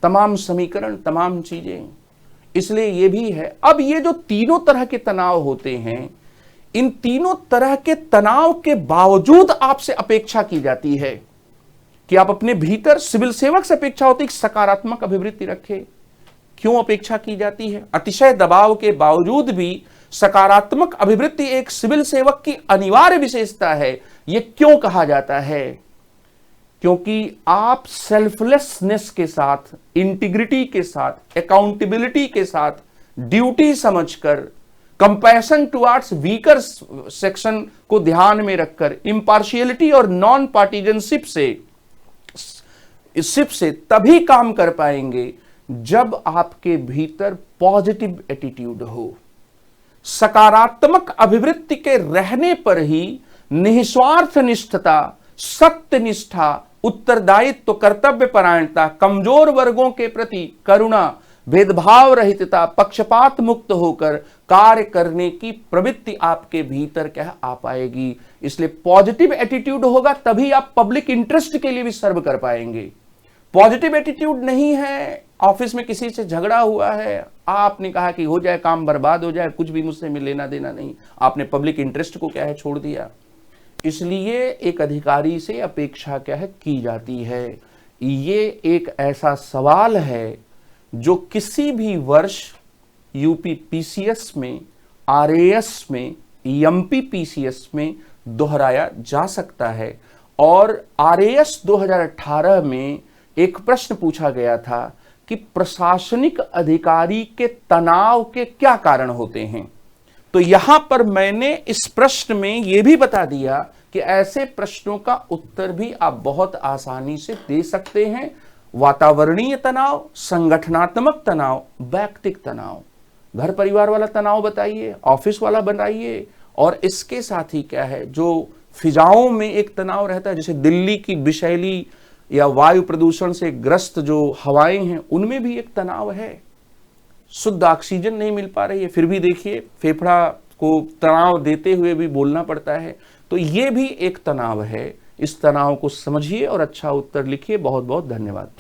तमाम समीकरण, तमाम चीजें। इसलिए ये भी है। अब ये जो तीनों तरह के तनाव होते हैं, इन तीनों तरह के तनाव के बावजूद आपसे अपेक्षा की जाती है कि आप अपने भीतर, सिविल सेवक से अपेक्षा होती है सकारात्मक अभिवृत्ति रखें। क्यों अपेक्षा की जाती है? अतिशय दबाव के बावजूद भी सकारात्मक अभिवृत्ति एक सिविल सेवक की अनिवार्य विशेषता है। यह क्यों कहा जाता है? क्योंकि आप सेल्फलेसनेस के साथ, इंटीग्रिटी के साथ, अकाउंटेबिलिटी के साथ, ड्यूटी समझकर, कंपैशन टुवर्ड्स वीकर सेक्शन को ध्यान में रखकर, इम्पार्शियलिटी और नॉन पार्टिजनशिप से तभी काम कर पाएंगे जब आपके भीतर पॉजिटिव एटीट्यूड हो। सकारात्मक अभिवृत्ति के रहने पर ही निस्वार्थ निष्ठता, सत्यनिष्ठा, उत्तरदायित्व, कर्तव्य परायणता, कमजोर वर्गों के प्रति करुणा, भेदभाव रहितता, पक्षपात मुक्त होकर कार्य करने की प्रवृत्ति आपके भीतर क्या आ पाएगी। इसलिए पॉजिटिव एटीट्यूड होगा तभी आप पब्लिक इंटरेस्ट के लिए भी सर्व कर पाएंगे। पॉजिटिव एटीट्यूड नहीं है, ऑफिस में किसी से झगड़ा हुआ है, आपने कहा कि हो जाए, काम बर्बाद हो जाए, कुछ भी मुझसे लेना देना नहीं, आपने पब्लिक इंटरेस्ट को क्या है छोड़ दिया। इसलिए एक अधिकारी से अपेक्षा क्या है की जाती है। ये एक ऐसा सवाल है जो किसी भी वर्ष यूपी पीसीएस में, आरएएस में, एमपी पीसीएस में दोहराया जा सकता है। और आरएएस 2018 में एक प्रश्न पूछा गया था कि प्रशासनिक अधिकारी के तनाव के क्या कारण होते हैं। तो यहां पर मैंने इस प्रश्न में यह भी बता दिया कि ऐसे प्रश्नों का उत्तर भी आप बहुत आसानी से दे सकते हैं। वातावरणीय तनाव, संगठनात्मक तनाव, वैयक्तिक तनाव, घर परिवार वाला तनाव बताइए, ऑफिस वाला बनाइए, और इसके साथ ही क्या है जो फिजाओं में एक तनाव रहता है, जैसे दिल्ली की विषैली या वायु प्रदूषण से ग्रस्त जो हवाएं हैं उनमें भी एक तनाव है। शुद्ध ऑक्सीजन नहीं मिल पा रही है, फिर भी देखिए फेफड़ा को तनाव देते हुए भी बोलना पड़ता है। तो ये भी एक तनाव है। इस तनाव को समझिए और अच्छा उत्तर लिखिए। बहुत बहुत धन्यवाद।